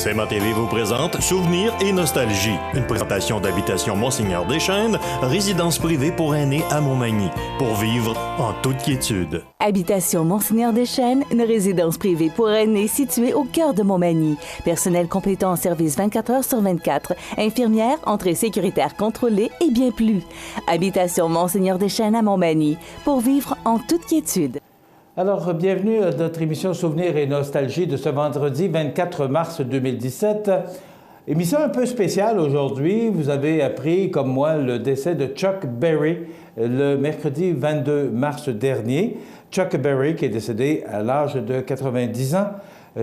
CMA-TV vous présente Souvenirs et Nostalgie, une présentation d'Habitation Monseigneur Deschênes, résidence privée pour aînés à Montmagny, pour vivre en toute quiétude. Habitation Monseigneur Deschênes, une résidence privée pour aînés située au cœur de Montmagny. Personnel complétant en service 24 heures sur 24, infirmière, entrée sécuritaire contrôlée et bien plus. Habitation Monseigneur Deschênes à Montmagny, pour vivre en toute quiétude. Alors, bienvenue à notre émission Souvenirs et Nostalgie de ce vendredi 24 mars 2017. Émission un peu spéciale aujourd'hui. Vous avez appris, comme moi, le décès de Chuck Berry le mercredi 22 mars dernier. Chuck Berry qui est décédé à l'âge de 90 ans.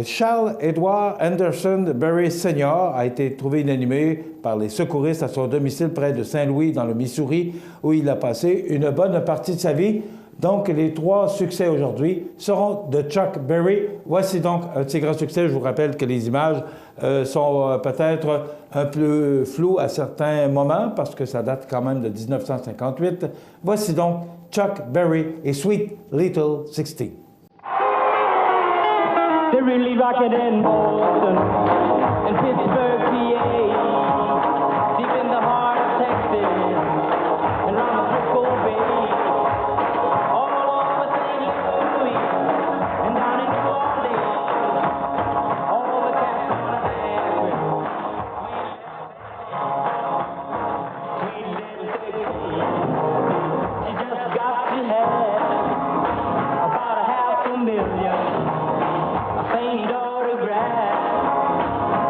Charles Edward Anderson Berry Sr. a été trouvé inanimé par les secouristes à son domicile près de Saint-Louis, dans le Missouri, où il a passé une bonne partie de sa vie. Donc, les 3 succès aujourd'hui seront de Chuck Berry. Voici donc un de ses grands succès. Je vous rappelle que les images sont peut-être un peu floues à certains moments parce que ça date quand même de 1958. Voici donc Chuck Berry et Sweet Little 16. They really rock it in Boston and Pittsburgh, PA, deep in the heart of Texas and around the Frisco Bay.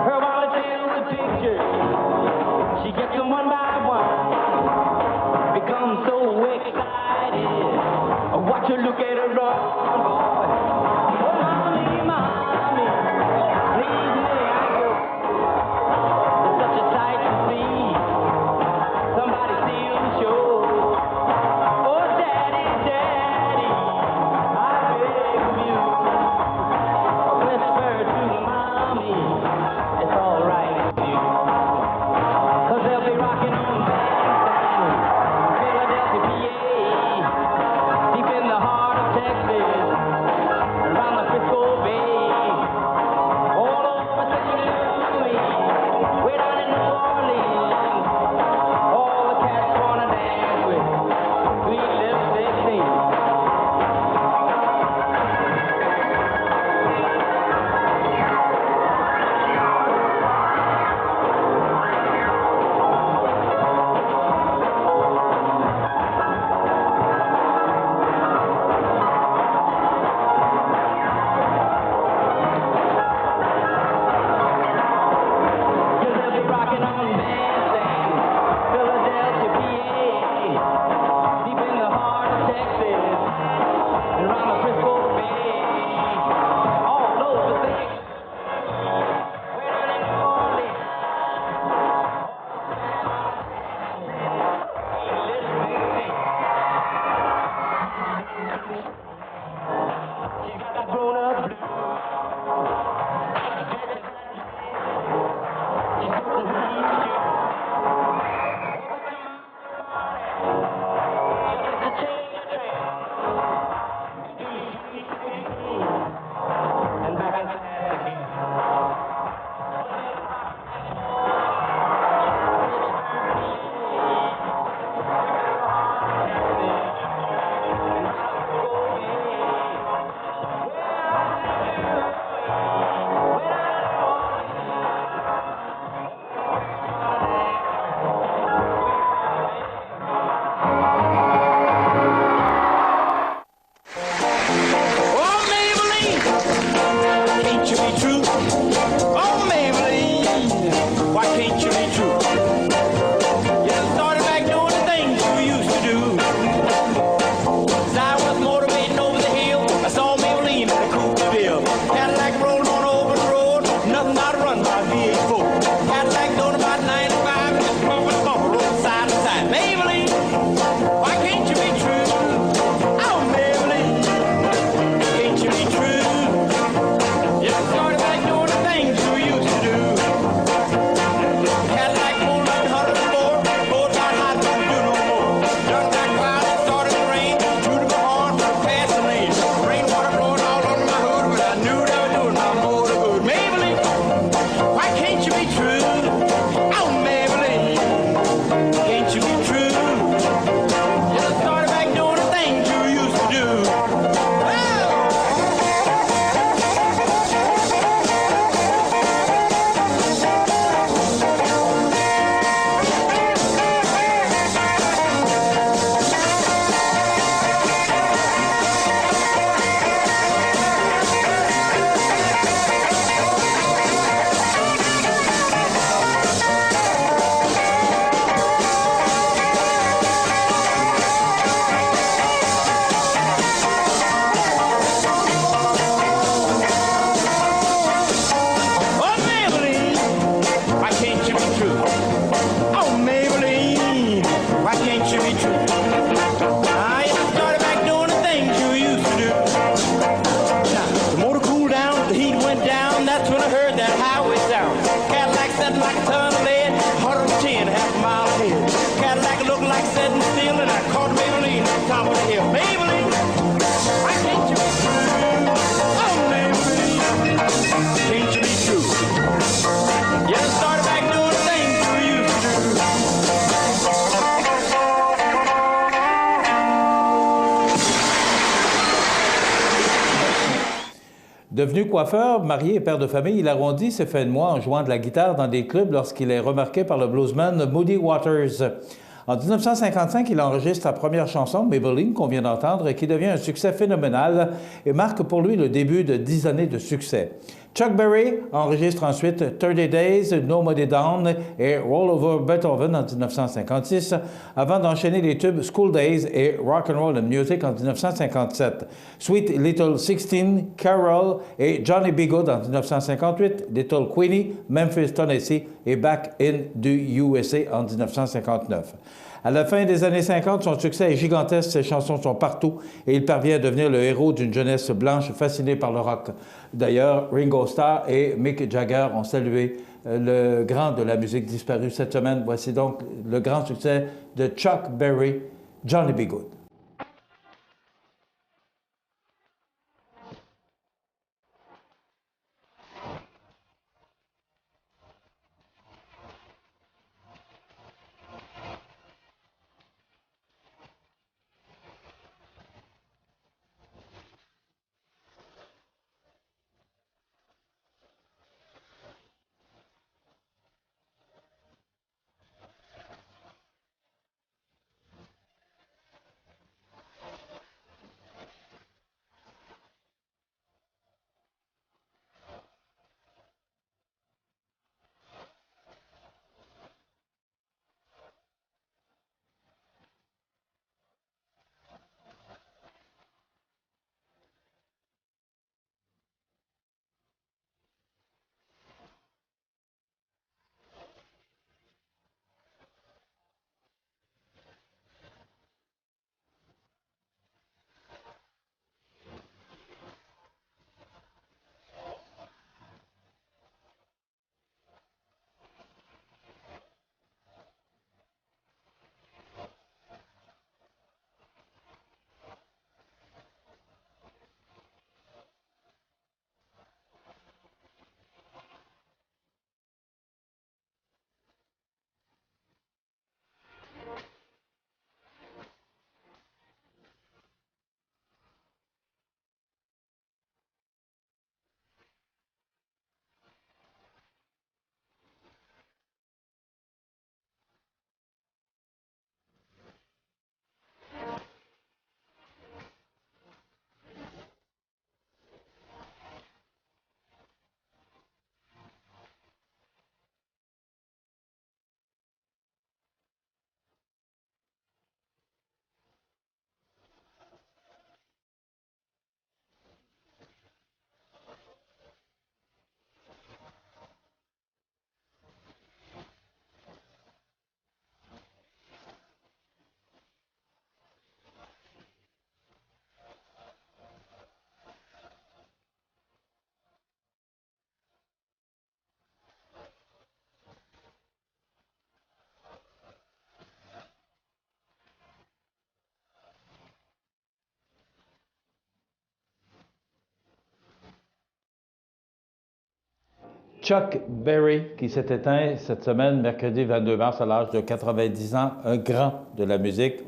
Her wallet Why can't you be true? You done started back doing the things you used to do. As I was motivating over the hill, I saw Maybelline in the Coopville. Cadillac rolling on over the road, nothing out to run by V8 Cadillac doing about 95, and just bumper to bumper, rolling side to side. Maybelline, why can't you be true? Oh, Maybelline, can't you be true? You done started back doing the things you used to do. Cadillac pulled up in 104, pulled down hot, don't do no more. Done got clouds, it started to rain, drew to my horn, past the lane. Rain water blowing all under my hood, but I knew they were doing my motor good. Maybelline, why can't you be true? Oh, Maybelline, can't you be true? You done started back doing the things you used to do. Oh, Maybelline, why can't you be true? Oh, Maybelline, why can't you be true? Ah, you done started back doing the things you used to do. Now, the motor cooled down, the heat went down, that's when I heard that highway sound. Cadillac sitting like a ton of lead, 110, half a mile ahead. Cadillac looked like setting still, and I caught Maybelline at the top of the hill. Maybelline, why can't you be true? Oh, Maybelline, can't you be true? You done started back doing the things you used to do. Devenu coiffeur, marié et père de famille, il arrondit ses fins de mois en jouant de la guitare dans des clubs lorsqu'il est remarqué par le bluesman Muddy Waters. En 1955, il enregistre sa première chanson, Maybelline, qu'on vient d'entendre, et qui devient un succès phénoménal et marque pour lui le début de 10 années de succès. Chuck Berry enregistre ensuite 30 Days, Nobody Down et Roll Over Beethoven en 1956, avant d'enchaîner les tubes School Days et Rock and Roll and Music en 1957. Sweet Little 16, Carol et Johnny B. Good en 1958, Little Queenie, Memphis, Tennessee et Back in the USA en 1959. À la fin des années 50, son succès est gigantesque, ses chansons sont partout et il parvient à devenir le héros d'une jeunesse blanche fascinée par le rock. D'ailleurs, Ringo Starr et Mick Jagger ont salué le grand de la musique disparu cette semaine. Voici donc le grand succès de Chuck Berry, Johnny B. Good. Chuck Berry, qui s'est éteint cette semaine, mercredi 22 mars, à l'âge de 90 ans, un grand de la musique.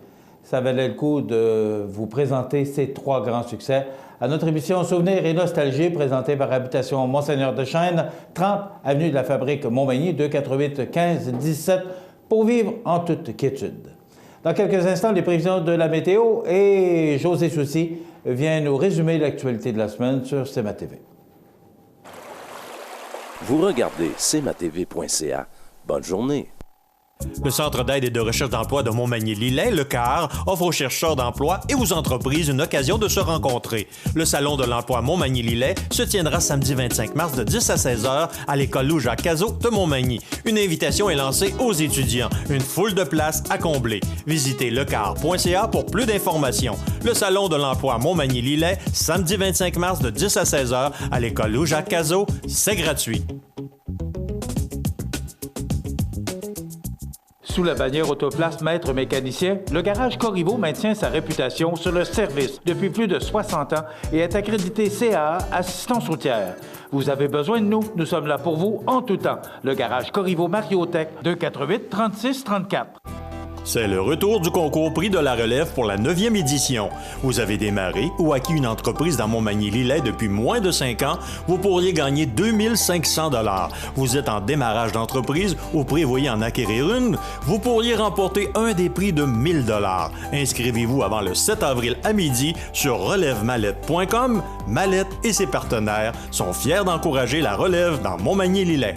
Ça valait le coup de vous présenter ces 3 grands succès à notre émission Souvenirs et Nostalgie, présentée par Habitation Monseigneur-de-Chêne, 30 avenue de la Fabrique Montmagny, 248-15-17, pour vivre en toute quiétude. Dans quelques instants, les prévisions de la météo et José Soucy vient nous résumer l'actualité de la semaine sur CMA-TV. Vous regardez cmatv.ca. Bonne journée. Le Centre d'aide et de recherche d'emploi de Montmagny-Lillet, le CAR, offre aux chercheurs d'emploi et aux entreprises une occasion de se rencontrer. Le Salon de l'emploi Montmagny-Lillet se tiendra samedi 25 mars de 10 à 16 heures à l'école Louis-Jacques-Cazot de Montmagny. Une invitation est lancée aux étudiants. Une foule de places à combler. Visitez lecar.ca pour plus d'informations. Le Salon de l'emploi Montmagny-Lillet, samedi 25 mars de 10 à 16 heures à l'école Louis-Jacques-Cazot. C'est gratuit. Sous la bannière Autoplace Maître Mécanicien, le garage Corriveau maintient sa réputation sur le service depuis plus de 60 ans et est accrédité CAA Assistance routière. Vous avez besoin de nous, nous sommes là pour vous en tout temps. Le garage Corriveau Mariotech, 248-3634. C'est le retour du concours Prix de la relève pour la 9e édition. Vous avez démarré ou acquis une entreprise dans Montmagny-Lillet depuis moins de 5 ans, vous pourriez gagner 2500 $. Vous êtes en démarrage d'entreprise ou prévoyez en acquérir une, vous pourriez remporter un des prix de 1000 $. Inscrivez-vous avant le 7 avril à midi sur relèvemallette.com. Mallette et ses partenaires sont fiers d'encourager la relève dans Montmagny-Lillet.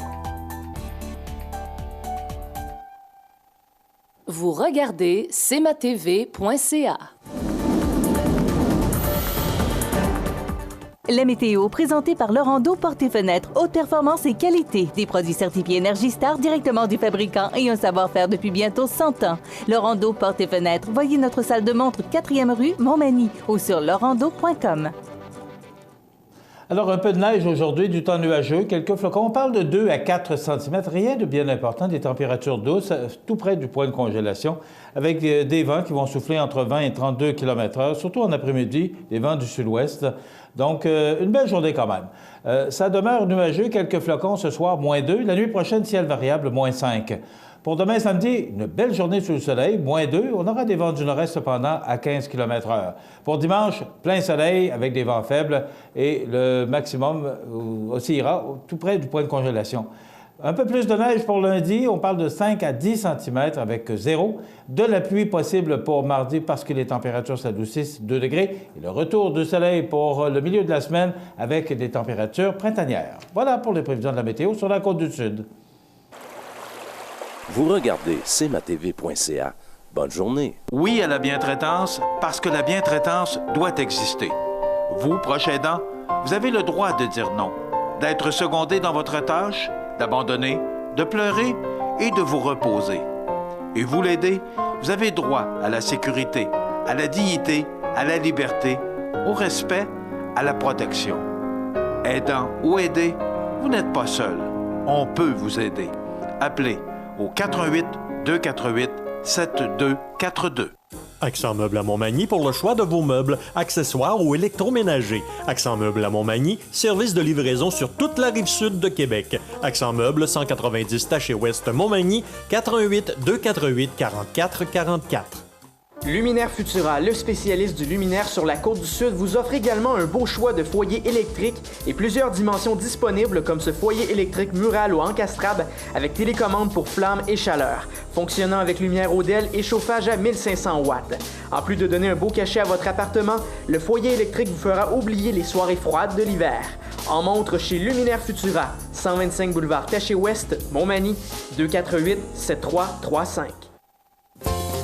Vous regardez cmatv.ca. La météo, présentée par Lorando Portes et Fenêtres, haute performance et qualité. Des produits certifiés Énergie Star directement du fabricant et un savoir-faire depuis bientôt 100 ans. Lorando Portes et Fenêtres, voyez notre salle de montre 4e rue Montmagny ou sur lorando.com. Alors, un peu de neige aujourd'hui, du temps nuageux, quelques flocons. On parle de 2 à 4 cm, rien de bien important, des températures douces, tout près du point de congélation, avec des vents qui vont souffler entre 20 et 32 km/h, surtout en après-midi, des vents du sud-ouest. Donc, une belle journée quand même. Ça demeure nuageux, quelques flocons ce soir, -2. La nuit prochaine, ciel variable, -5. Pour demain samedi, une belle journée sous le soleil, -2. On aura des vents du nord-est cependant à 15 km/h. Pour dimanche, plein soleil avec des vents faibles et le maximum oscillera tout près du point de congélation. Un peu plus de neige pour lundi, on parle de 5 à 10 cm avec 0. De la pluie possible pour mardi parce que les températures s'adoucissent, 2 degrés. Et le retour du soleil pour le milieu de la semaine avec des températures printanières. Voilà pour les prévisions de la météo sur la côte du Sud. Vous regardez cmatv.ca. Bonne journée. Oui à la bientraitance, parce que la bientraitance doit exister. Vous, proche aidant, vous avez le droit de dire non, d'être secondé dans votre tâche, d'abandonner, de pleurer et de vous reposer. Et vous l'aidez, vous avez droit à la sécurité, à la dignité, à la liberté, au respect, à la protection. Aidant ou aidé, vous n'êtes pas seul. On peut vous aider. Appelez au 418-248-7242. Accent Meubles à Montmagny pour le choix de vos meubles, accessoires ou électroménagers. Accent Meubles à Montmagny, service de livraison sur toute la rive sud de Québec. Accent Meubles, 190 Taché-Ouest Montmagny, 418-248-4444. Luminaire Futura, le spécialiste du luminaire sur la côte du Sud, vous offre également un beau choix de foyers électriques et plusieurs dimensions disponibles comme ce foyer électrique mural ou encastrable avec télécommande pour flammes et chaleur, fonctionnant avec lumière Odell et chauffage à 1500 watts. En plus de donner un beau cachet à votre appartement, le foyer électrique vous fera oublier les soirées froides de l'hiver. En montre chez Luminaire Futura, 125 boulevard Taché-Ouest, Montmagny, 248-7335.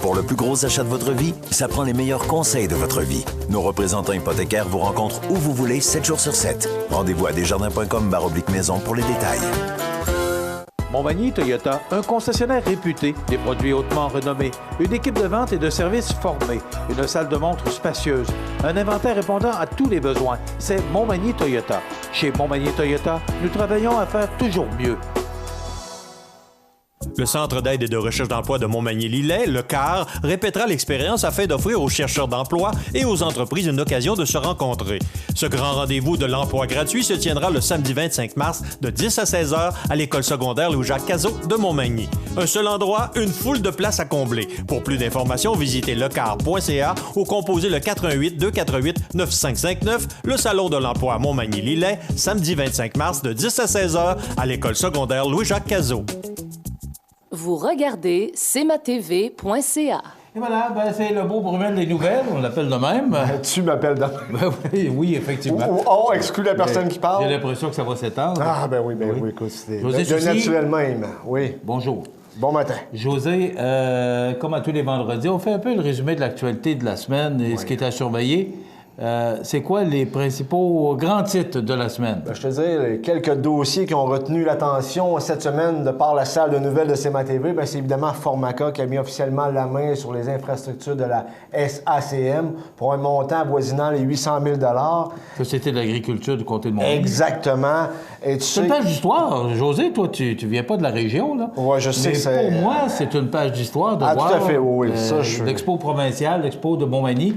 Pour le plus gros achat de votre vie, ça prend les meilleurs conseils de votre vie. Nos représentants hypothécaires vous rencontrent où vous voulez, 7 jours sur 7. Rendez-vous à desjardins.com/maison pour les détails. Montmagny Toyota, un concessionnaire réputé, des produits hautement renommés, une équipe de vente et de services formée, une salle de montre spacieuse, un inventaire répondant à tous les besoins. C'est Montmagny Toyota. Chez Montmagny Toyota, nous travaillons à faire toujours mieux. Le Centre d'aide et de recherche d'emploi de Montmagny-Lillet, le CAR, répétera l'expérience afin d'offrir aux chercheurs d'emploi et aux entreprises une occasion de se rencontrer. Ce grand rendez-vous de l'emploi gratuit se tiendra le samedi 25 mars de 10 à 16 heures à l'école secondaire Louis-Jacques Cazot de Montmagny. Un seul endroit, une foule de places à combler. Pour plus d'informations, visitez lecar.ca ou composez le 88 248 9559, le Salon de l'emploi à Montmagny-Lillet, samedi 25 mars de 10 à 16 heures à l'école secondaire Louis-Jacques Cazot. Vous regardez cmatv.ca. Et voilà, c'est le beau Brumel des nouvelles, on l'appelle de même. Tu m'appelles de même. Oui, effectivement. On exclut la personne qui parle. J'ai l'impression que ça va s'étendre. Ah, ben oui, écoute, c'est José naturel même. Oui. Bonjour. Bon matin. José, comme à tous les vendredis, on fait un peu le résumé de l'actualité de la semaine et ce qui est à surveiller. C'est quoi les principaux grands titres de la semaine? Je te dirais, quelques dossiers qui ont retenu l'attention cette semaine de par la salle de nouvelles de CMA-TV, c'est évidemment Formaca qui a mis officiellement la main sur les infrastructures de la SACM pour un montant avoisinant les 800 000 Société de l'agriculture du comté de Montmagny. Exactement. C'est une page d'histoire. José, toi, tu viens pas de la région, là? Oui, je sais mais que c'est... pour moi, c'est une page d'histoire de voir... tout à fait, oui. L'expo provinciale, l'expo de Montmagny,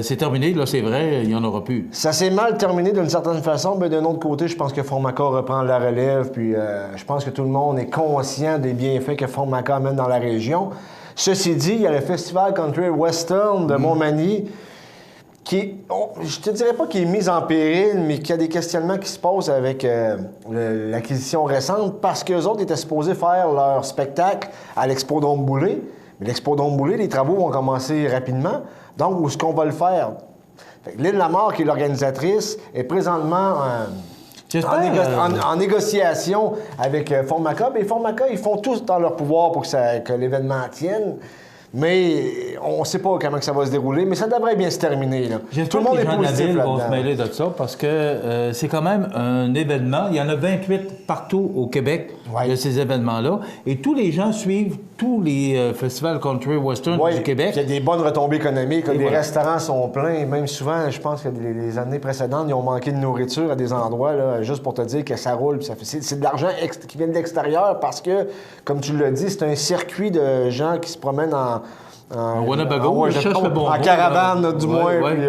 c'est terminé, là, c'est vrai, il n'y en aura plus. Ça s'est mal terminé d'une certaine façon, mais d'un autre côté, je pense que Formaca reprend la relève, puis je pense que tout le monde est conscient des bienfaits que Formaca amène dans la région. Ceci dit, il y a le Festival Country Western de Montmagny, qui, je te dirais pas qu'il est mis en péril, mais qu'il y a des questionnements qui se posent avec l'acquisition récente, parce qu'eux autres étaient supposés faire leur spectacle à l'Expo Dôme-Boulay. Mais l'Expo Dôme-Boulay, les travaux vont commencer rapidement. Donc, où est-ce qu'on va le faire? L'Île Lamar, qui est l'organisatrice, est présentement en négociation avec Formaca. Et Formaca, ils font tout dans leur pouvoir pour que l'événement tienne. Mais on ne sait pas comment ça va se dérouler, mais ça devrait bien se terminer. Là. Tout le monde est positif là-dedans. Vont se mêler de ça parce que c'est quand même un événement. Il y en a 28 partout au Québec de ces événements-là. Et tous les gens suivent tous les festivals country western du Québec. Il y a des bonnes retombées économiques. Les restaurants sont pleins. Même souvent, je pense que les années précédentes, ils ont manqué de nourriture à des endroits, là, juste pour te dire que ça roule. C'est de l'argent qui vient de l'extérieur parce que, comme tu l'as dit, c'est un circuit de gens qui se promènent en Winnebago, en caravane, du moins. Puis,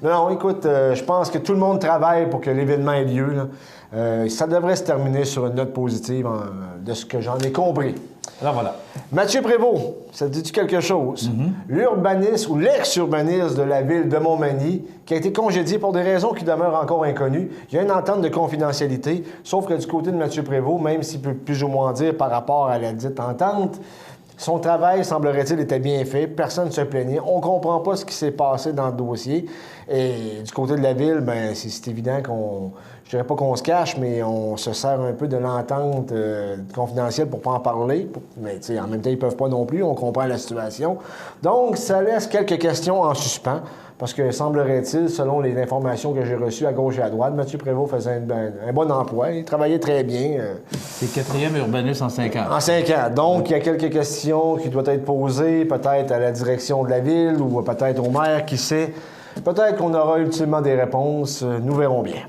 non, écoute, je pense que tout le monde travaille pour que l'événement ait lieu. Là. Ça devrait se terminer sur une note positive de ce que j'en ai compris. Alors voilà. Mathieu Prévost, ça te dit-tu quelque chose? L'urbaniste ou l'ex-urbaniste de la ville de Montmagny, qui a été congédié pour des raisons qui demeurent encore inconnues. Il y a une entente de confidentialité, sauf que du côté de Mathieu Prévost, même s'il peut plus ou moins dire par rapport à la dite entente, son travail, semblerait-il, était bien fait. Personne ne se plaignait. On ne comprend pas ce qui s'est passé dans le dossier. Et du côté de la ville, c'est évident qu'on... Je dirais pas qu'on se cache, mais on se sert un peu de l'entente confidentielle pour pas en parler. Mais en même temps, ils peuvent pas non plus. On comprend la situation. Donc, ça laisse quelques questions en suspens. Parce que, semblerait-il, selon les informations que j'ai reçues à gauche et à droite, Mathieu Prévost faisait un bon emploi. Il travaillait très bien. C'est le 4e urbaniste en 5 ans. En 5 ans. Donc, il y a quelques questions qui doivent être posées, peut-être à la direction de la ville ou peut-être au maire, qui sait. Peut-être qu'on aura ultimement des réponses. Nous verrons bien.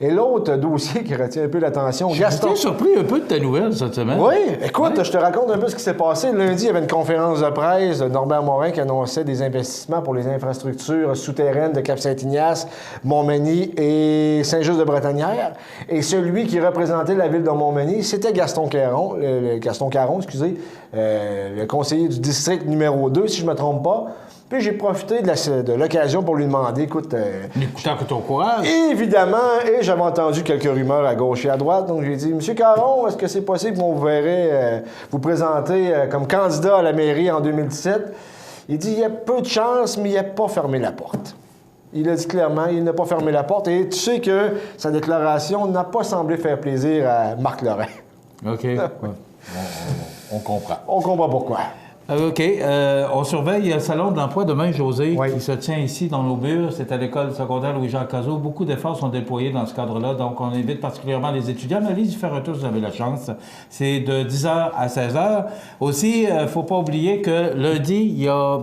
Et l'autre dossier qui retient un peu l'attention, Gaston... J'étais surpris un peu de ta nouvelle cette semaine. Oui, écoute, je te raconte un peu ce qui s'est passé. Lundi, il y avait une conférence de presse de Norbert Morin qui annonçait des investissements pour les infrastructures souterraines de Cap-Saint-Ignace, Montmagny et Saint-Just-de-Bretanière. Et celui qui représentait la ville de Montmagny, c'était Gaston Caron, le conseiller du district numéro 2, si je ne me trompe pas. Puis j'ai profité de l'occasion pour lui demander, écoute... Écoutant que ton courage. Évidemment, et j'avais entendu quelques rumeurs à gauche et à droite, donc j'ai dit, Monsieur Caron, est-ce que c'est possible qu'on vous verrait vous présenter comme candidat à la mairie en 2017? Il dit, il y a peu de chance, mais il n'a pas fermé la porte. Il a dit clairement, il n'a pas fermé la porte, et tu sais que sa déclaration n'a pas semblé faire plaisir à Marc Lorrain. OK. On comprend. On comprend pourquoi. OK. On surveille le Salon de l'emploi demain, José, qui se tient ici dans nos murs. C'est à l'école secondaire Louis-Jacques Cazot. Beaucoup d'efforts sont déployés dans ce cadre-là. Donc, on invite particulièrement les étudiants. Mais allez y faire un tour si vous avez la chance. C'est de 10h à 16h. Aussi, il ne faut pas oublier que lundi, il y a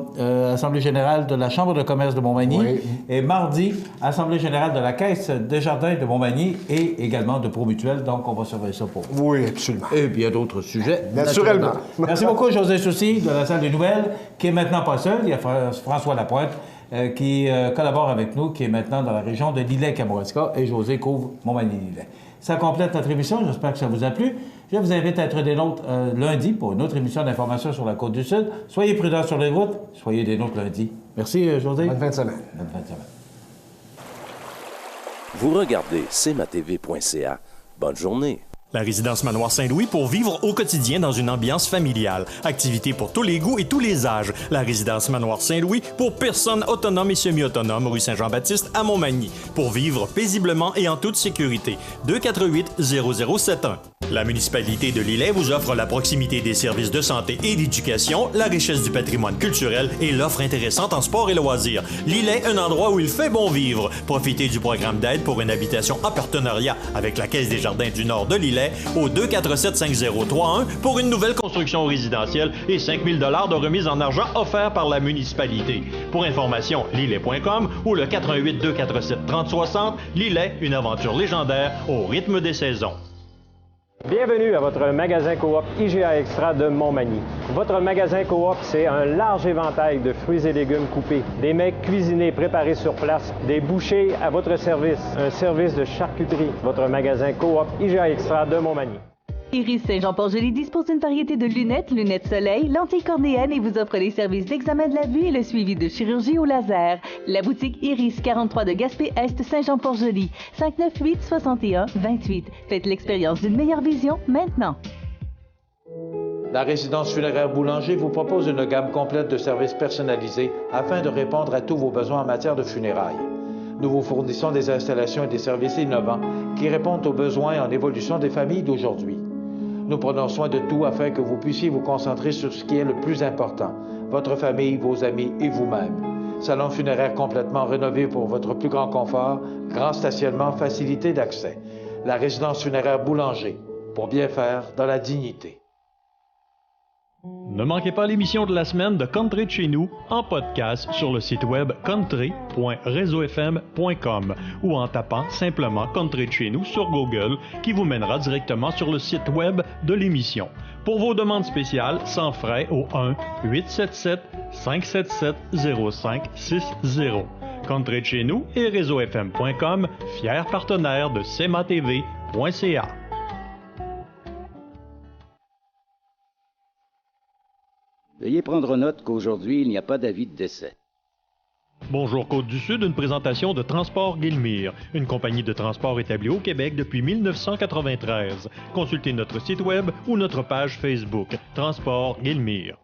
Assemblée générale de la Chambre de commerce de Montmagny. Oui. Et mardi, Assemblée générale de la Caisse des jardins de Montmagny et également de Promutuel. Donc, on va surveiller ça pour vous. Oui, absolument. Et bien d'autres sujets. Naturellement. Merci beaucoup, José Soucy, de la salle des nouvelles, qui est maintenant pas seul. Il y a François Lapointe qui collabore avec nous, qui est maintenant dans la région de Lilley-Kamouraska, et José couvre Montmagny-Lilley. Ça complète notre émission. J'espère que ça vous a plu. Je vous invite à être des nôtres lundi pour une autre émission d'information sur la Côte-du-Sud. Soyez prudents sur les routes. Soyez des nôtres lundi. Merci, José. Bonne fin de semaine. Bonne fin de semaine. Vous regardez cmatv.ca. Bonne journée. La résidence Manoir Saint-Louis pour vivre au quotidien dans une ambiance familiale. Activités pour tous les goûts et tous les âges. La résidence Manoir Saint-Louis pour personnes autonomes et semi-autonomes, rue Saint-Jean-Baptiste à Montmagny. Pour vivre paisiblement et en toute sécurité. 248-0071. La municipalité de Lilley vous offre la proximité des services de santé et d'éducation, la richesse du patrimoine culturel et l'offre intéressante en sport et loisirs. Lilley, un endroit où il fait bon vivre. Profitez du programme d'aide pour une habitation en partenariat avec la Caisse des Jardins du Nord de Lilley au 247-5031 pour une nouvelle construction résidentielle et 5 000 de remise en argent offert par la municipalité. Pour information, lilley.com ou le 418-247-3060. Lilley, une aventure légendaire au rythme des saisons. Bienvenue à votre magasin Coop IGA Extra de Montmagny. Votre magasin Coop, c'est un large éventail de fruits et légumes coupés, des mets cuisinés préparés sur place, des bouchées à votre service, un service de charcuterie. Votre magasin Coop IGA Extra de Montmagny. Iris Saint-Jean-Port-Joli dispose d'une variété de lunettes soleil, lentilles cornéennes et vous offre les services d'examen de la vue et le suivi de chirurgie au laser. La boutique Iris 43 de Gaspé-Est, Saint-Jean-Port-Joli, 598-61-28. Faites l'expérience d'une meilleure vision maintenant. La résidence funéraire Boulanger vous propose une gamme complète de services personnalisés afin de répondre à tous vos besoins en matière de funérailles. Nous vous fournissons des installations et des services innovants qui répondent aux besoins en évolution des familles d'aujourd'hui. Nous prenons soin de tout afin que vous puissiez vous concentrer sur ce qui est le plus important, votre famille, vos amis et vous-même. Salon funéraire complètement rénové pour votre plus grand confort, grand stationnement, facilité d'accès. La résidence funéraire Boulanger, pour bien faire dans la dignité. Ne manquez pas l'émission de la semaine de Country de chez nous en podcast sur le site web country.reseaufm.com ou en tapant simplement Country de chez nous sur Google qui vous mènera directement sur le site web de l'émission. Pour vos demandes spéciales, sans frais au 1-877-577-0560. Country de chez nous et reseaufm.com, fiers partenaires de cmatv.ca. Veuillez prendre note qu'aujourd'hui, il n'y a pas d'avis de décès. Bonjour Côte-du-Sud, une présentation de Transport Guillemire, une compagnie de transport établie au Québec depuis 1993. Consultez notre site web ou notre page Facebook, Transport Guillemire.